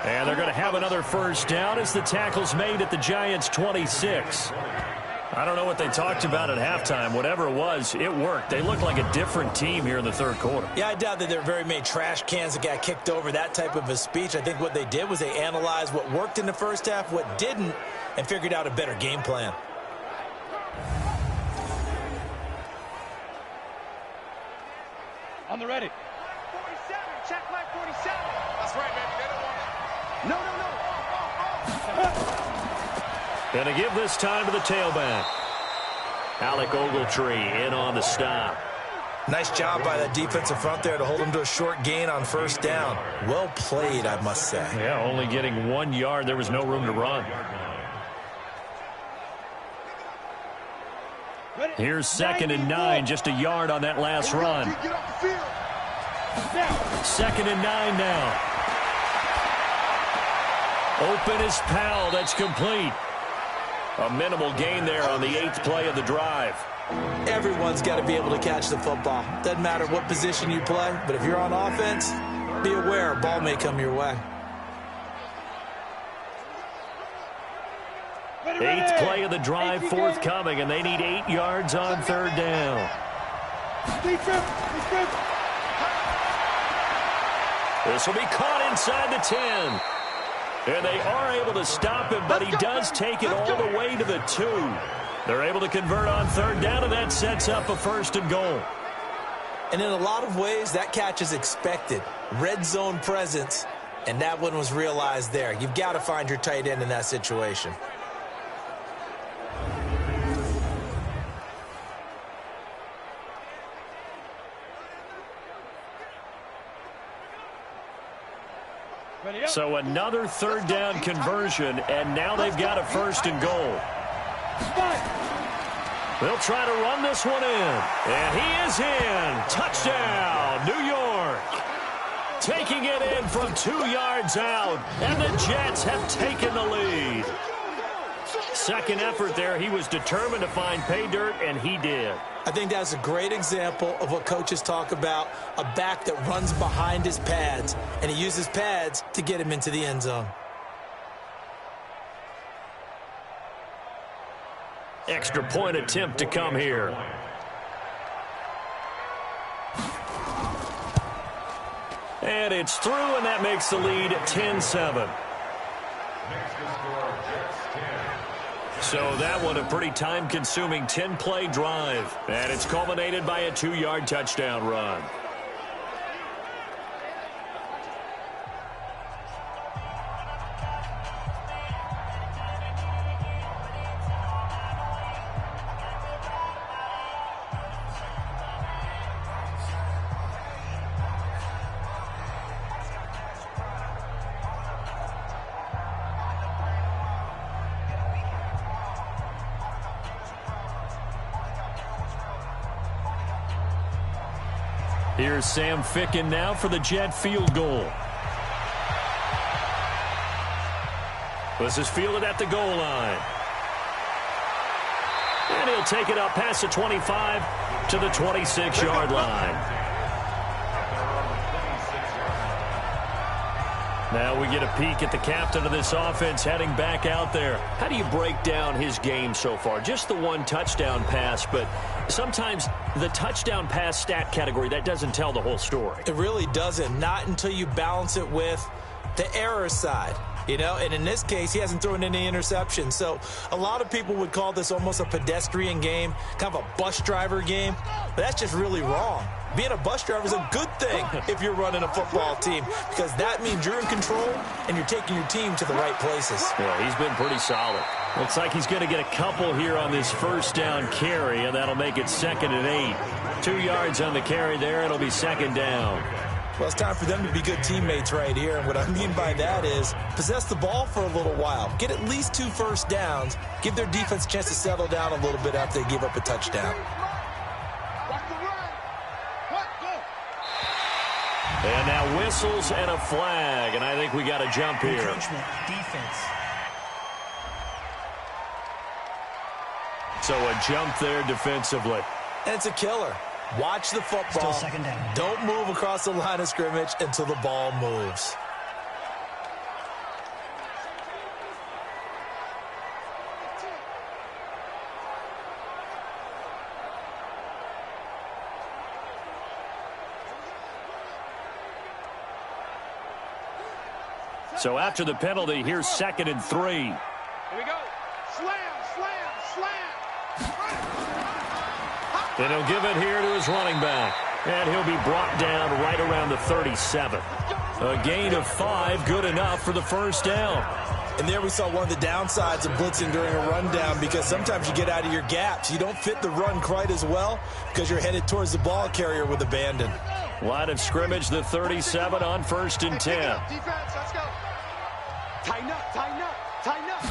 And they're going to have another first down as the tackle's made at the Giants' 26. I don't know what they talked about at halftime. Whatever it was, it worked. They look like a different team here in the 3rd quarter. Yeah, I doubt that there are very many trash cans that got kicked over, that type of a speech. I think what they did was they analyzed what worked in the first half, what didn't, and figured out a better game plan. On the ready. 47, check line 47. That's right, baby. They don't want it. No. Going to give this time to the tailback. Alec Ogletree in on the stop. Nice job by that defensive front there to hold him to a short gain on first down. Well played, I must say. Yeah, only getting 1 yard. There was no room to run. Here's 2nd and 9, just a yard on that last run. 2nd and 9 now. Open is Powell. That's complete. A minimal gain there on the 8th play of the drive. Everyone's got to be able to catch the football. Doesn't matter what position you play, but if you're on offense, be aware a ball may come your way. 8th play of the drive forthcoming, and they need 8 yards on 3rd down. This will be caught inside the 10. And they are able to stop him, but he does take it all the way to the 2. They're able to convert on 3rd down, and that sets up a 1st and goal. And in a lot of ways, that catch is expected. Red zone presence, and that one was realized there. You've got to find your tight end in that situation. So another 3rd down conversion, and now they've got a 1st and goal. They'll try to run this one in, and he is in. Touchdown, New York. Taking it in from 2 yards out, and the Jets have taken the lead. Second effort there, he was determined to find pay dirt, and he did. I think that's a great example of what coaches talk about, a back that runs behind his pads, and he uses pads to get him into the end zone. Extra point attempt to come here. And it's through, and that makes the lead 10-7. So that one a pretty time-consuming 10-play drive. And it's culminated by a 2-yard touchdown run. Here's Sam Ficken now for the Jet field goal. This is fielded at the goal line. And he'll take it up past the 25 to the 26-yard line. Now we get a peek at the captain of this offense heading back out there. How do you break down his game so far? Just the one touchdown pass, but sometimes the touchdown pass stat category, that doesn't tell the whole story. It really doesn't, not until you balance it with the error side. You know, and in this case, he hasn't thrown any interceptions. So a lot of people would call this almost a pedestrian game, kind of a bus driver game. But that's just really wrong. Being a bus driver is a good thing if you're running a football team, because that means you're in control and you're taking your team to the right places. Yeah, he's been pretty solid. Looks like he's going to get a couple here on this first down carry, and that'll make it 2nd and 8. 2 yards on the carry there. It'll be 2nd down. Well, it's time for them to be good teammates right here. And what I mean by that is possess the ball for a little while. Get at least 2 first downs. Give their defense a chance to settle down a little bit after they give up a touchdown. And now whistles and a flag, and I think we got a jump here. Encroachment, defense. So a jump there defensively. And it's a killer. Watch the football. Still 2nd down. Don't move across the line of scrimmage until the ball moves. So after the penalty, here's 2nd and 3. Here we go. Slam, slam, slam. And he'll give it here to his running back. And he'll be brought down right around the 37. A gain of 5, good enough for the first down. And there we saw one of the downsides of blitzing during a rundown, because sometimes you get out of your gaps. You don't fit the run quite as well because you're headed towards the ball carrier with abandon. Line of scrimmage, the 37 on 1st and 10. Defense, let's go. Tighten up, tighten up, tighten up.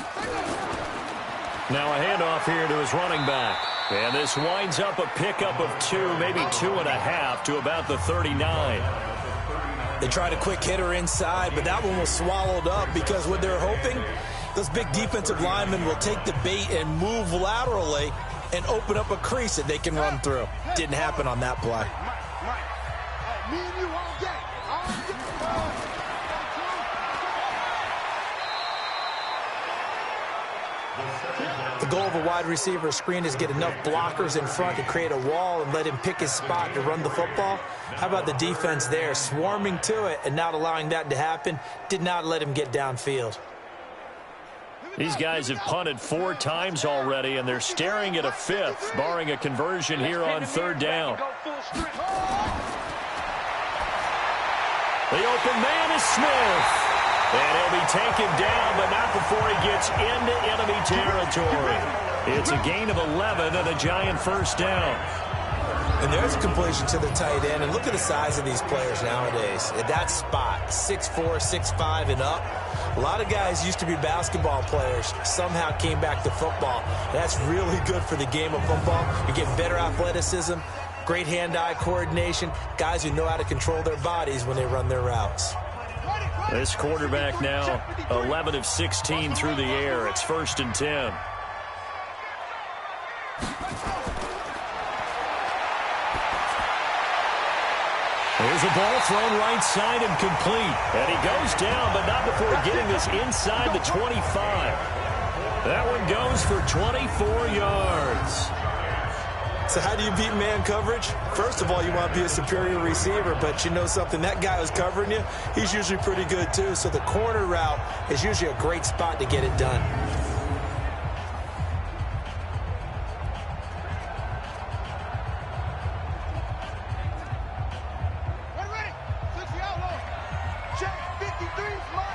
Now a handoff here to his running back. And this winds up a pickup of 2, maybe 2.5 to about the 39. They tried a quick hitter inside, but that one was swallowed up because what they're hoping, those big defensive linemen will take the bait and move laterally and open up a crease that they can run through. Didn't happen on that play. Me and you all day. The goal of a wide receiver screen is get enough blockers in front to create a wall and let him pick his spot to run the football. How about the defense there, swarming to it and not allowing that to happen? Did not let him get downfield. These guys have punted 4 times already, and they're staring at a 5th, barring a conversion here on 3rd down. The open man is Smith. And he'll be taken down, but not before he gets into enemy territory. It's a gain of 11 and a giant first down. And there's a completion to the tight end. And look at the size of these players nowadays. At that spot, 6'4", 6'5", and up. A lot of guys used to be basketball players, somehow came back to football. That's really good for the game of football. You're getting better athleticism, great hand-eye coordination, guys who know how to control their bodies when they run their routes. This quarterback now 11 of 16 through the air. It's 1st and 10. There's a ball thrown right side and complete. And he goes down, but not before getting this inside the 25. That one goes for 24 yards. So how do you beat man coverage? First of all, you want to be a superior receiver, but you know something, that guy who's covering you, he's usually pretty good too. So the corner route is usually a great spot to get it done. Ready? 60 outlaw. Check 53, Mike.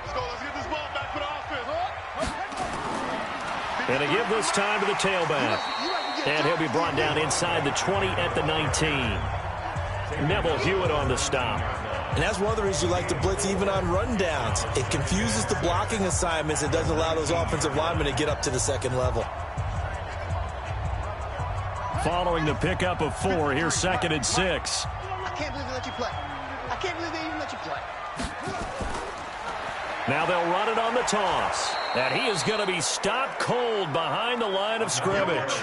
Let's go. Let's get this ball back for the offense. And to give this time to the tailback. And he'll be brought down inside the 20 at the 19. Neville Hewitt on the stop. And that's one of the reasons you like to blitz even on rundowns. It confuses the blocking assignments. It doesn't allow those offensive linemen to get up to the 2nd level. Following the pickup of 4, here's 2nd and 6. I can't believe they let you play. I can't believe they even let you play. Now they'll run it on the toss. And he is going to be stopped cold behind the line of scrimmage.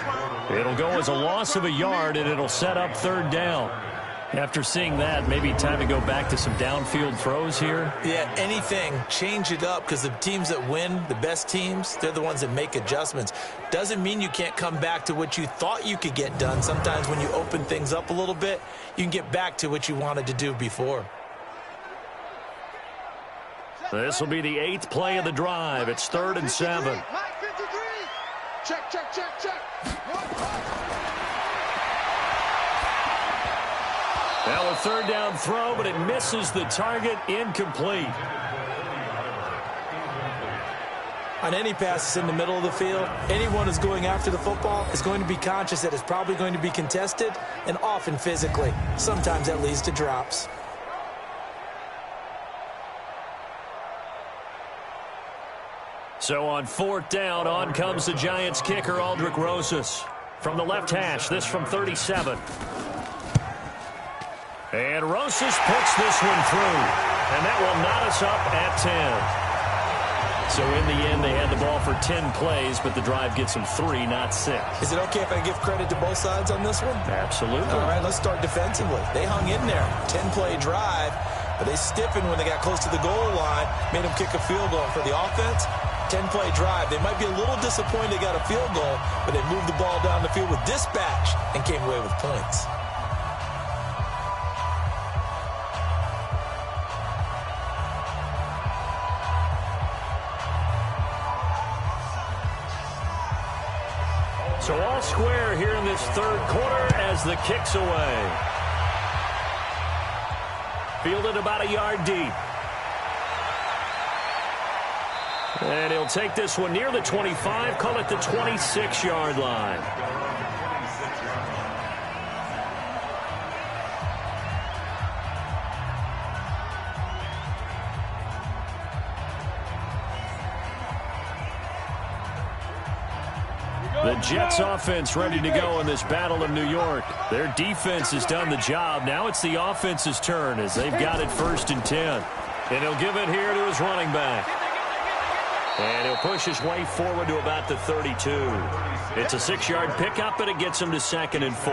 It'll go as a loss of a yard, and it'll set up 3rd down. After seeing that, maybe time to go back to some downfield throws here. Yeah, anything. Change it up, because the teams that win, the best teams, they're the ones that make adjustments. Doesn't mean you can't come back to what you thought you could get done. Sometimes when you open things up a little bit, you can get back to what you wanted to do before. This will be the 8th play of the drive. It's 3rd and 7. Mike 53. Check, check, check, check. Now a third down throw, but it misses the target. Incomplete. On any passes in the middle of the field, anyone who's going after the football is going to be conscious that it's probably going to be contested, and often physically. Sometimes that leads to drops. So on fourth down, on comes the Giants kicker, Aldrich Rosas. From the left hash, this from 37. And Rosas puts this one through. And that will knot us up at 10. So in the end, they had the ball for 10 plays, but the drive gets them 3, not 6. Is it okay if I give credit to both sides on this one? Absolutely. All right, let's start defensively. They hung in there. 10-play drive, but they stiffened when they got close to the goal line, made them kick a field goal. For the offense, 10-play drive. They might be a little disappointed they got a field goal, but they moved the ball down the field with dispatch and came away with points. So all square here in this third quarter as the kick's away. Fielded about a yard deep. And he'll take this one near the 25, call it the 26-yard line. The Jets offense ready to go in this battle of New York. Their defense has done the job. Now it's the offense's turn as they've got it 1st and 10. And he'll give it here to his running back. And he'll push his way forward to about the 32. It's a 6-yard pickup, and it gets him to 2nd and 4.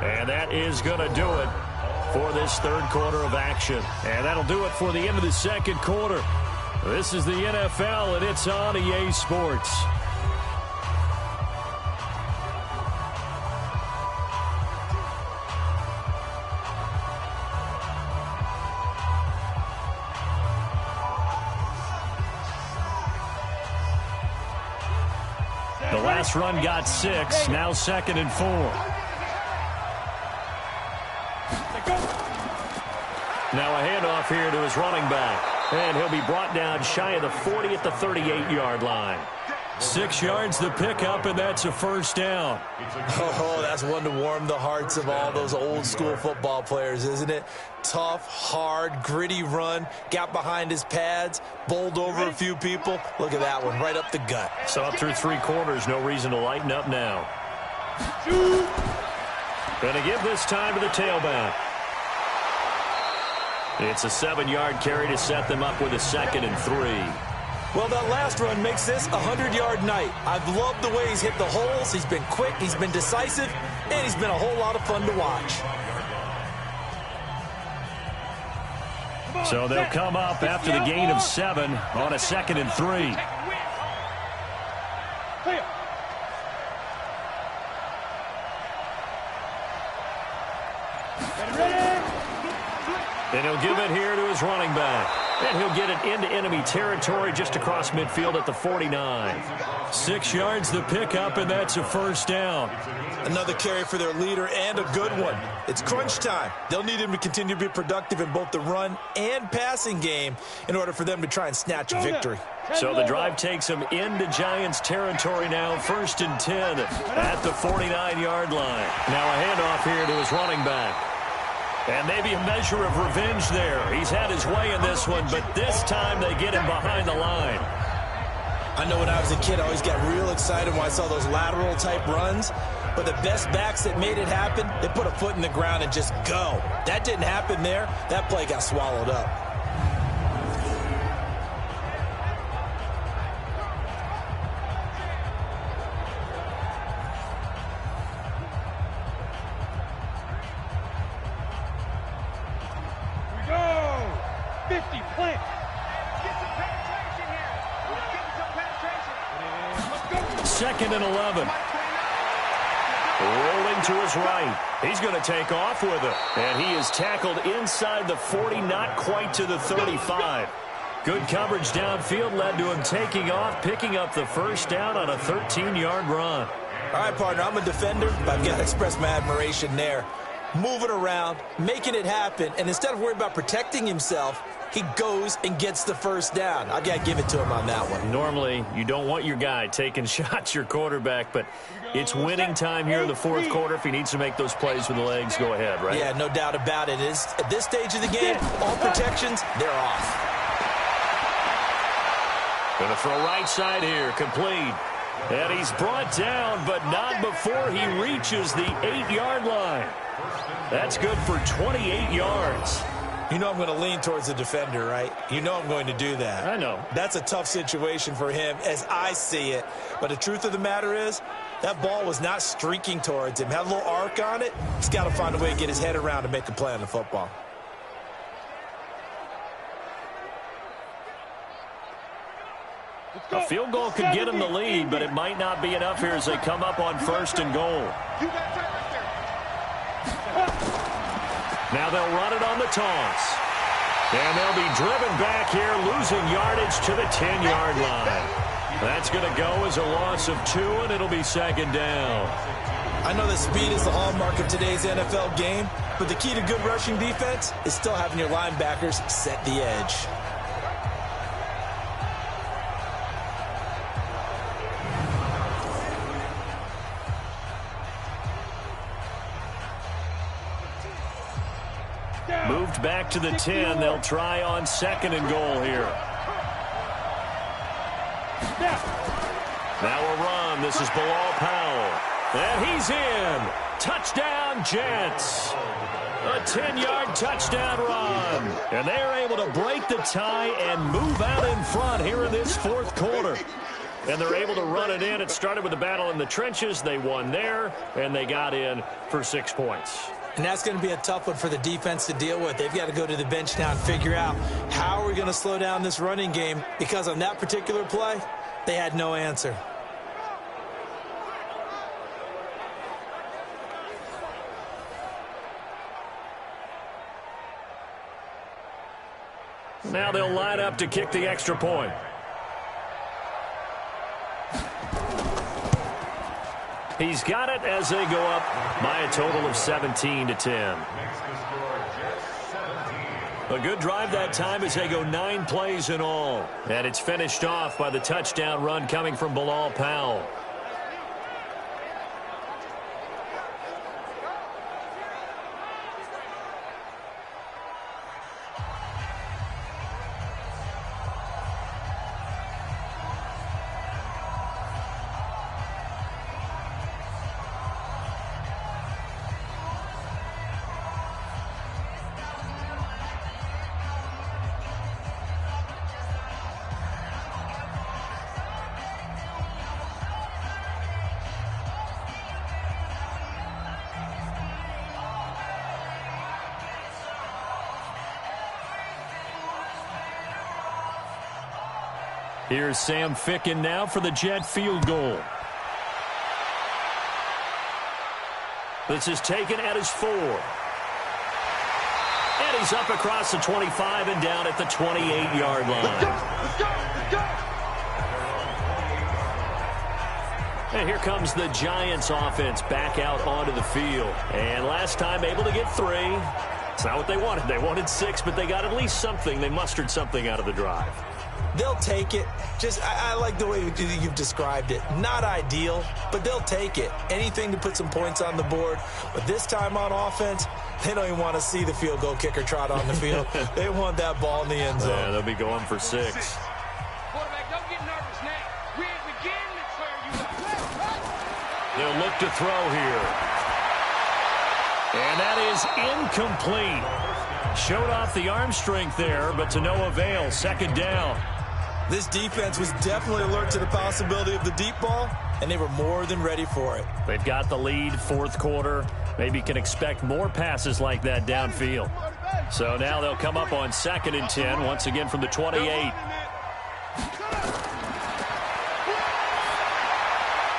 And that is going to do it for this third quarter of action. And that'll do it for the end of the second quarter. This is the NFL, and it's on EA Sports. The last run got 6, now 2nd and 4. Now a handoff here to his running back. And he'll be brought down shy of the 40 at the 38-yard line. 6 yards the pickup, and that's a 1st down. Oh, that's one to warm the hearts of all those old-school football players, isn't it? Tough, hard, gritty run, got behind his pads, bowled over a few people. Look at that one, right up the gut. So up through 3 quarters, no reason to lighten up now. Going to give this time to the tailback. It's a 7-yard carry to set them up with a 2nd and 3. Well, that last run makes this a 100-yard night. I've loved the way he's hit the holes. He's been quick, he's been decisive, and he's been a whole lot of fun to watch. So they'll come up after the gain of 7 on a 2nd and 3. And he'll give it here to his running back. And he'll get it into enemy territory just across midfield at the 49. 6 yards the pickup, and that's a 1st down. Another carry for their leader, and a good one. It's crunch time. They'll need him to continue to be productive in both the run and passing game in order for them to try and snatch a victory. So the drive takes them into Giants territory now, 1st and 10 at the 49-yard line. Now a handoff here to his running back. And maybe a measure of revenge there. He's had his way in this one, but this time they get him behind the line. I know when I was a kid, I always got real excited when I saw those lateral-type runs. But the best backs that made it happen, they put a foot in the ground and just go. That didn't happen there. That play got swallowed up. Second and 11. Rolling to his right. He's going to take off with it. And he is tackled inside the 40, not quite to the 35. Good coverage downfield led to him taking off, picking up the first down on a 13-yard run. All right, partner, I'm a defender, but I've got to express my admiration there. Moving around, making it happen, and instead of worrying about protecting himself, he goes and gets the first down. I've got to give it to him on that one. Normally, you don't want your guy taking shots, your quarterback, but it's winning time here in the fourth quarter. If he needs to make those plays with the legs, go ahead, right? Yeah, no doubt about it. At this stage of the game, all protections, they're off. Going to throw right side here, complete. And he's brought down, but not before he reaches the 8-yard line. That's good for 28 yards. You know I'm going to lean towards the defender, right? You know I'm going to do that. I know. That's a tough situation for him as I see it. But the truth of the matter is, that ball was not streaking towards him. Had a little arc on it. He's got to find a way to get his head around and make a play on the football. A field goal could get him the lead, but it might not be enough here as they come up on first and goal. Now they'll run it on the toss. And they'll be driven back here, losing yardage to the 10-yard line. That's going to go as a loss of 2, and it'll be second down. I know that speed is the hallmark of today's NFL game, but the key to good rushing defense is still having your linebackers set the edge. Moved back to the 10. They'll try on second and goal here. Now a run. This is Bilal Powell. And he's in. Touchdown, Jets. A 10-yard touchdown run. And they're able to break the tie and move out in front here in this fourth quarter. And they're able to run it in. It started with a battle in the trenches. They won there, and they got in for 6 points. And that's going to be a tough one for the defense to deal with. They've got to go to the bench now and figure out how are we going to slow down this running game, because on that particular play, they had no answer. Now they'll line up to kick the extra point. He's got it as they go up by a total of 17-10. A good drive that time as they go 9 plays in all. And it's finished off by the touchdown run coming from Bilal Powell. Here's Sam Ficken now for the Jet field goal. This is taken at his 4. And he's up across the 25 and down at the 28-yard line. And here comes the Giants offense back out onto the field. And last time able to get 3. It's not what they wanted. They wanted 6, but they got at least something. They mustered something out of the drive. They'll take it. I like the way you've described it. Not ideal, but they'll take it. Anything to put some points on the board. But this time on offense, they don't even want to see the field goal kicker trot on the field. They want that ball in the end zone. Yeah, they'll be going for 6. Quarterback, don't get nervous now. We're beginning to turn you up. They'll look to throw here. And that is incomplete. Showed off the arm strength there, but to no avail. Second down. This defense was definitely alert to the possibility of the deep ball, and they were more than ready for it. They've got the lead, fourth quarter. Maybe can expect more passes like that downfield. So now they'll come up on 2nd and 10, once again from the 28.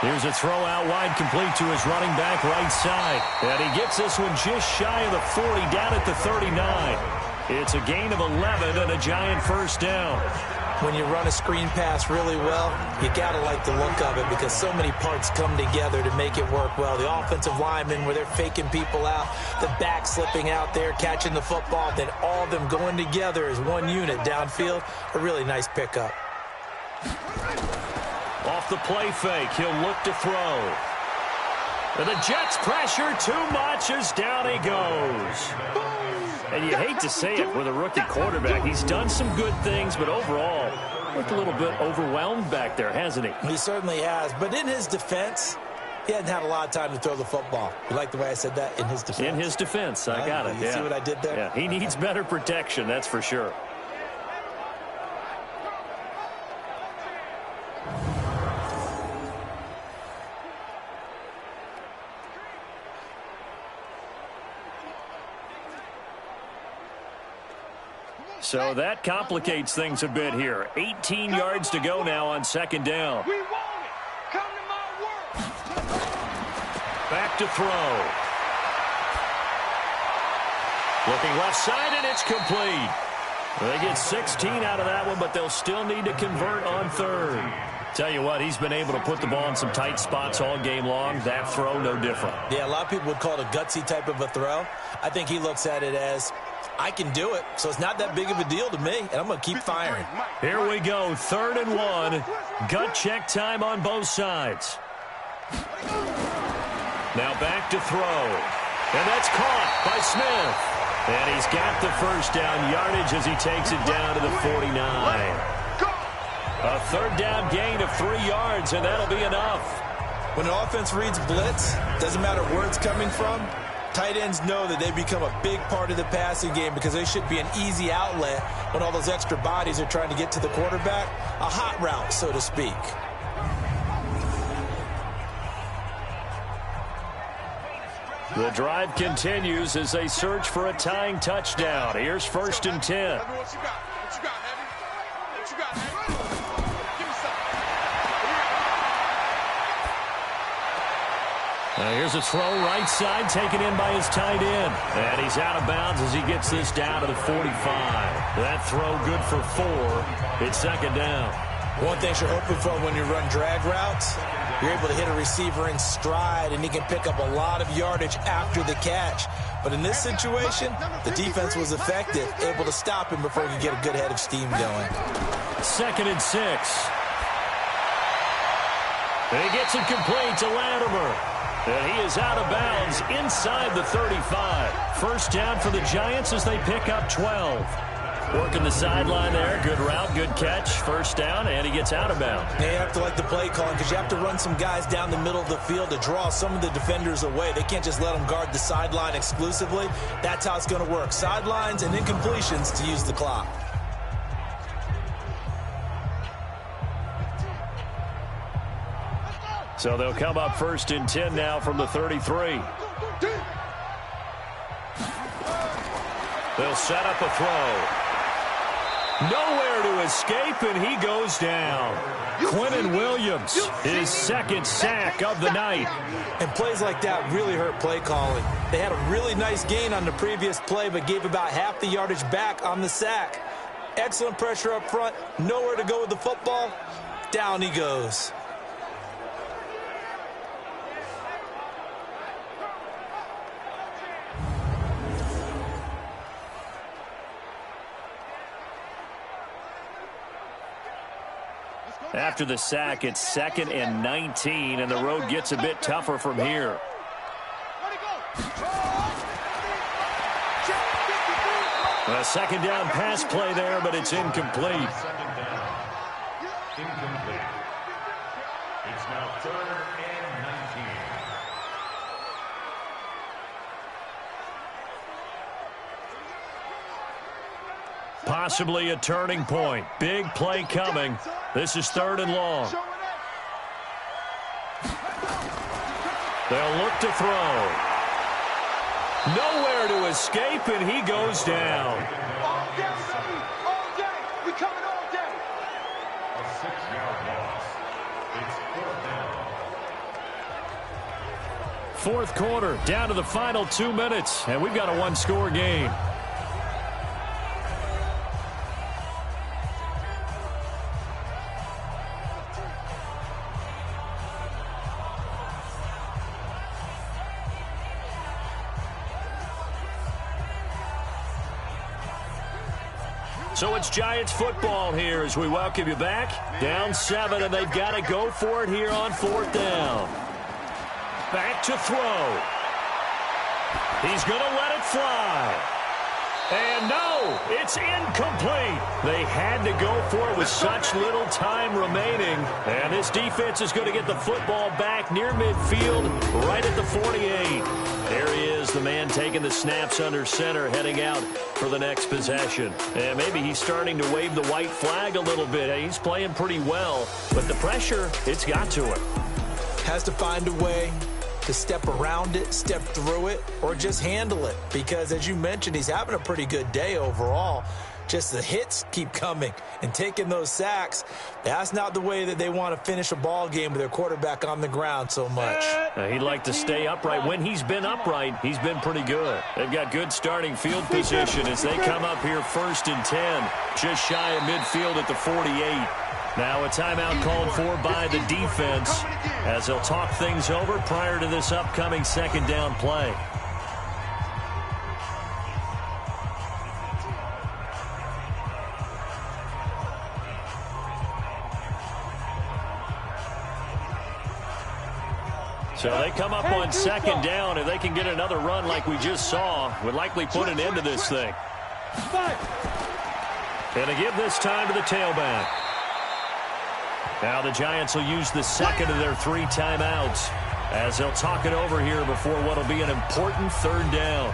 Here's a throw out wide, complete to his running back right side. And he gets this one just shy of the 40, down at the 39. It's a gain of 11 and a Giant first down. When you run a screen pass really well, you got to like the look of it because so many parts come together to make it work well. The offensive linemen, where they're faking people out, the back slipping out there, catching the football, then all of them going together as one unit downfield. A really nice pickup. Off the play fake, he'll look to throw. And the Jets pressure too much as down he goes. And you hate to say it with a rookie quarterback. He's done some good things, but overall, looked a little bit overwhelmed back there, hasn't he? He certainly has. But in his defense, he hadn't had a lot of time to throw the football. You like the way I said that? In his defense. In his defense, I got it. You see what I did there? Yeah, he needs better protection, that's for sure. So that complicates things a bit here. 18 yards to go now on second down. We want it. Come to my world. Back to throw. Looking left side, and it's complete. They get 16 out of that one, but they'll still need to convert on third. Tell you what, he's been able to put the ball in some tight spots all game long. That throw, no different. Yeah, a lot of people would call it a gutsy type of a throw. I think he looks at it as, I can do it, so it's not that big of a deal to me, and I'm going to keep firing. Here we go, 3rd and 1. Gut check time on both sides. Now back to throw. And that's caught by Smith. And he's got the first down yardage as he takes it down to the 49. A 3rd down gain of 3 yards, and that'll be enough. When an offense reads blitz, doesn't matter where it's coming from, tight ends know that they become a big part of the passing game because they should be an easy outlet when all those extra bodies are trying to get to the quarterback. A hot route, so to speak. The drive continues as they search for a tying touchdown. Here's 1st and 10. What you got? What you got, Heavy? What you got, Heavy? Give me something. Here's a throw right side taken in by his tight end. And he's out of bounds as he gets this down to the 45. That throw good for 4. It's 2nd down. One thing you're hoping for when you run drag routes, you're able to hit a receiver in stride, and he can pick up a lot of yardage after the catch. But in this situation, the defense was effective, able to stop him before he could get a good head of steam going. 2nd and 6. And he gets it complete to Latimer. And he is out of bounds inside the 35. First down for the Giants as they pick up 12. Working the sideline there. Good route, good catch. First down, and he gets out of bounds. Now you have to like the play calling because you have to run some guys down the middle of the field to draw some of the defenders away. They can't just let them guard the sideline exclusively. That's how it's going to work. Sidelines and incompletions to use the clock. So they'll come up 1st and 10 now from the 33. They'll set up a throw. Nowhere to escape, and he goes down. Quentin Williams, his 2nd sack of the night. And plays like that really hurt play calling. They had a really nice gain on the previous play, but gave about half the yardage back on the sack. Excellent pressure up front. Nowhere to go with the football. Down he goes. After the sack, it's 2nd and 19, and the road gets a bit tougher from here. A 2nd down pass play there, but it's incomplete. Incomplete. It's now 3rd and 19. Possibly a turning point. Big play coming. This is 3rd and long. They'll look to throw. Nowhere to escape, and he goes down. All day, baby. All day. We coming all day. A 6-yard loss. It's 4th down. 4th quarter, down to the final 2 minutes, and we've got a 1-score game. So it's Giants football here as we welcome you back. Down 7, and they've got to go for it here on 4th down. Back to throw. He's going to let it fly. And no, it's incomplete. They had to go for it with such little time remaining. And this defense is going to get the football back near midfield, right at the 48. There he is, the man taking the snaps under center, heading out for the next possession. And maybe he's starting to wave the white flag a little bit. He's playing pretty well, but the pressure, it's got to him. Has to find a way to step around it, step through it, or just handle it. Because as you mentioned, he's having a pretty good day overall. Just the hits keep coming and taking those sacks. That's not the way that they want to finish a ball game with their quarterback on the ground so much. He'd like to stay upright. When he's been upright, he's been pretty good. They've got good starting field position as they come up here 1st and 10, just shy of midfield at the 48. Now a timeout called for by the defense as they'll talk things over prior to this upcoming 2nd down play. So they come up on 2nd down. If they can get another run like we just saw, would likely put an end to this thing. And to give this time to the tailback. Now the Giants will use the 2nd of their 3 timeouts as they'll talk it over here before what will be an important 3rd down.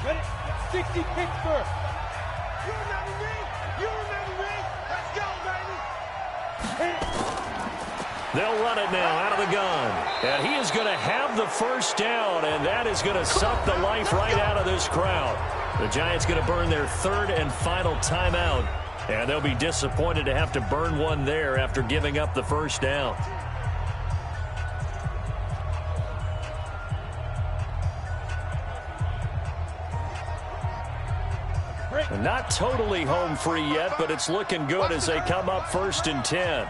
Ready? 60 Pittsburgh. You remember me? You remember me? Let's go, baby. They'll run it now out of the gun. And he is going to have the 1st down, and that is going to suck the life right out of this crowd. The Giants going to burn their 3rd and final timeout, and they'll be disappointed to have to burn one there after giving up the 1st down. And not totally home free yet, but it's looking good as they come up 1st and 10.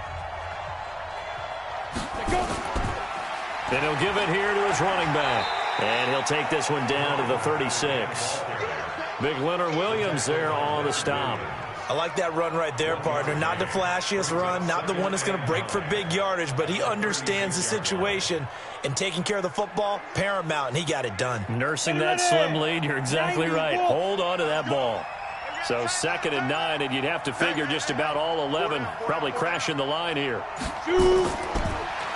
And he'll give it here to his running back. And he'll take this one down to the 36. Big Leonard Williams there on the stop. I like that run right there, partner. Not the flashiest run, not the one that's going to break for big yardage, but he understands the situation, and taking care of the football, paramount, and he got it done. Nursing that slim lead, you're exactly right. Hold on to that ball. So 2nd and 9, and you'd have to figure just about all 11 probably crashing the line here.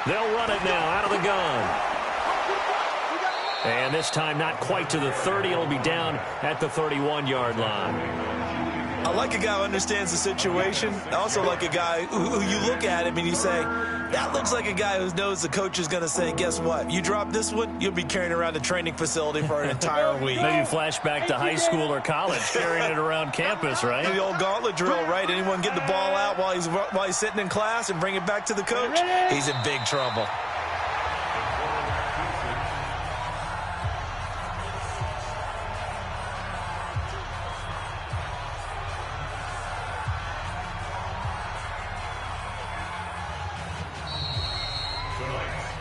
They'll run it now out of the gun. And this time not quite to the 30. It'll be down at the 31-yard line. I like a guy who understands the situation. I also like a guy who you look at him and you say, that looks like a guy who knows the coach is going to say, guess what? You drop this one, you'll be carrying around the training facility for an entire week. Maybe flashback to high school or college, carrying it around campus, right? The old gauntlet drill, right? Anyone get the ball out while he's sitting in class and bring it back to the coach? He's in big trouble.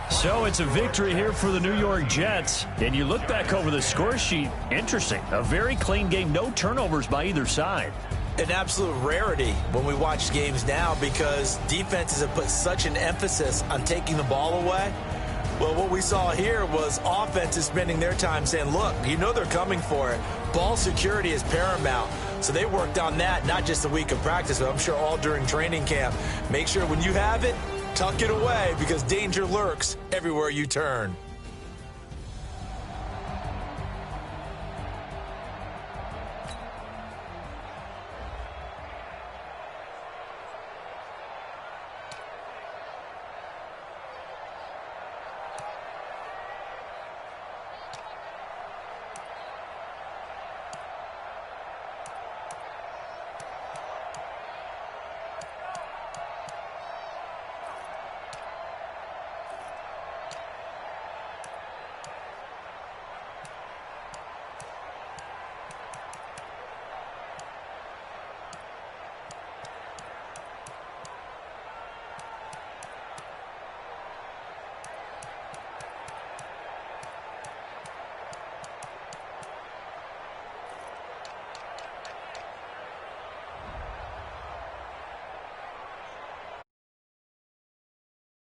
So it's a victory here for the New York Jets. And you look back over the score sheet, interesting. A very clean game, no turnovers by either side. An absolute rarity when we watch games now because defenses have put such an emphasis on taking the ball away. Well, what we saw here was offenses spending their time saying, look, you know they're coming for it. Ball security is paramount. So they worked on that, not just a week of practice, but I'm sure all during training camp. Make sure when you have it, tuck it away because danger lurks everywhere you turn.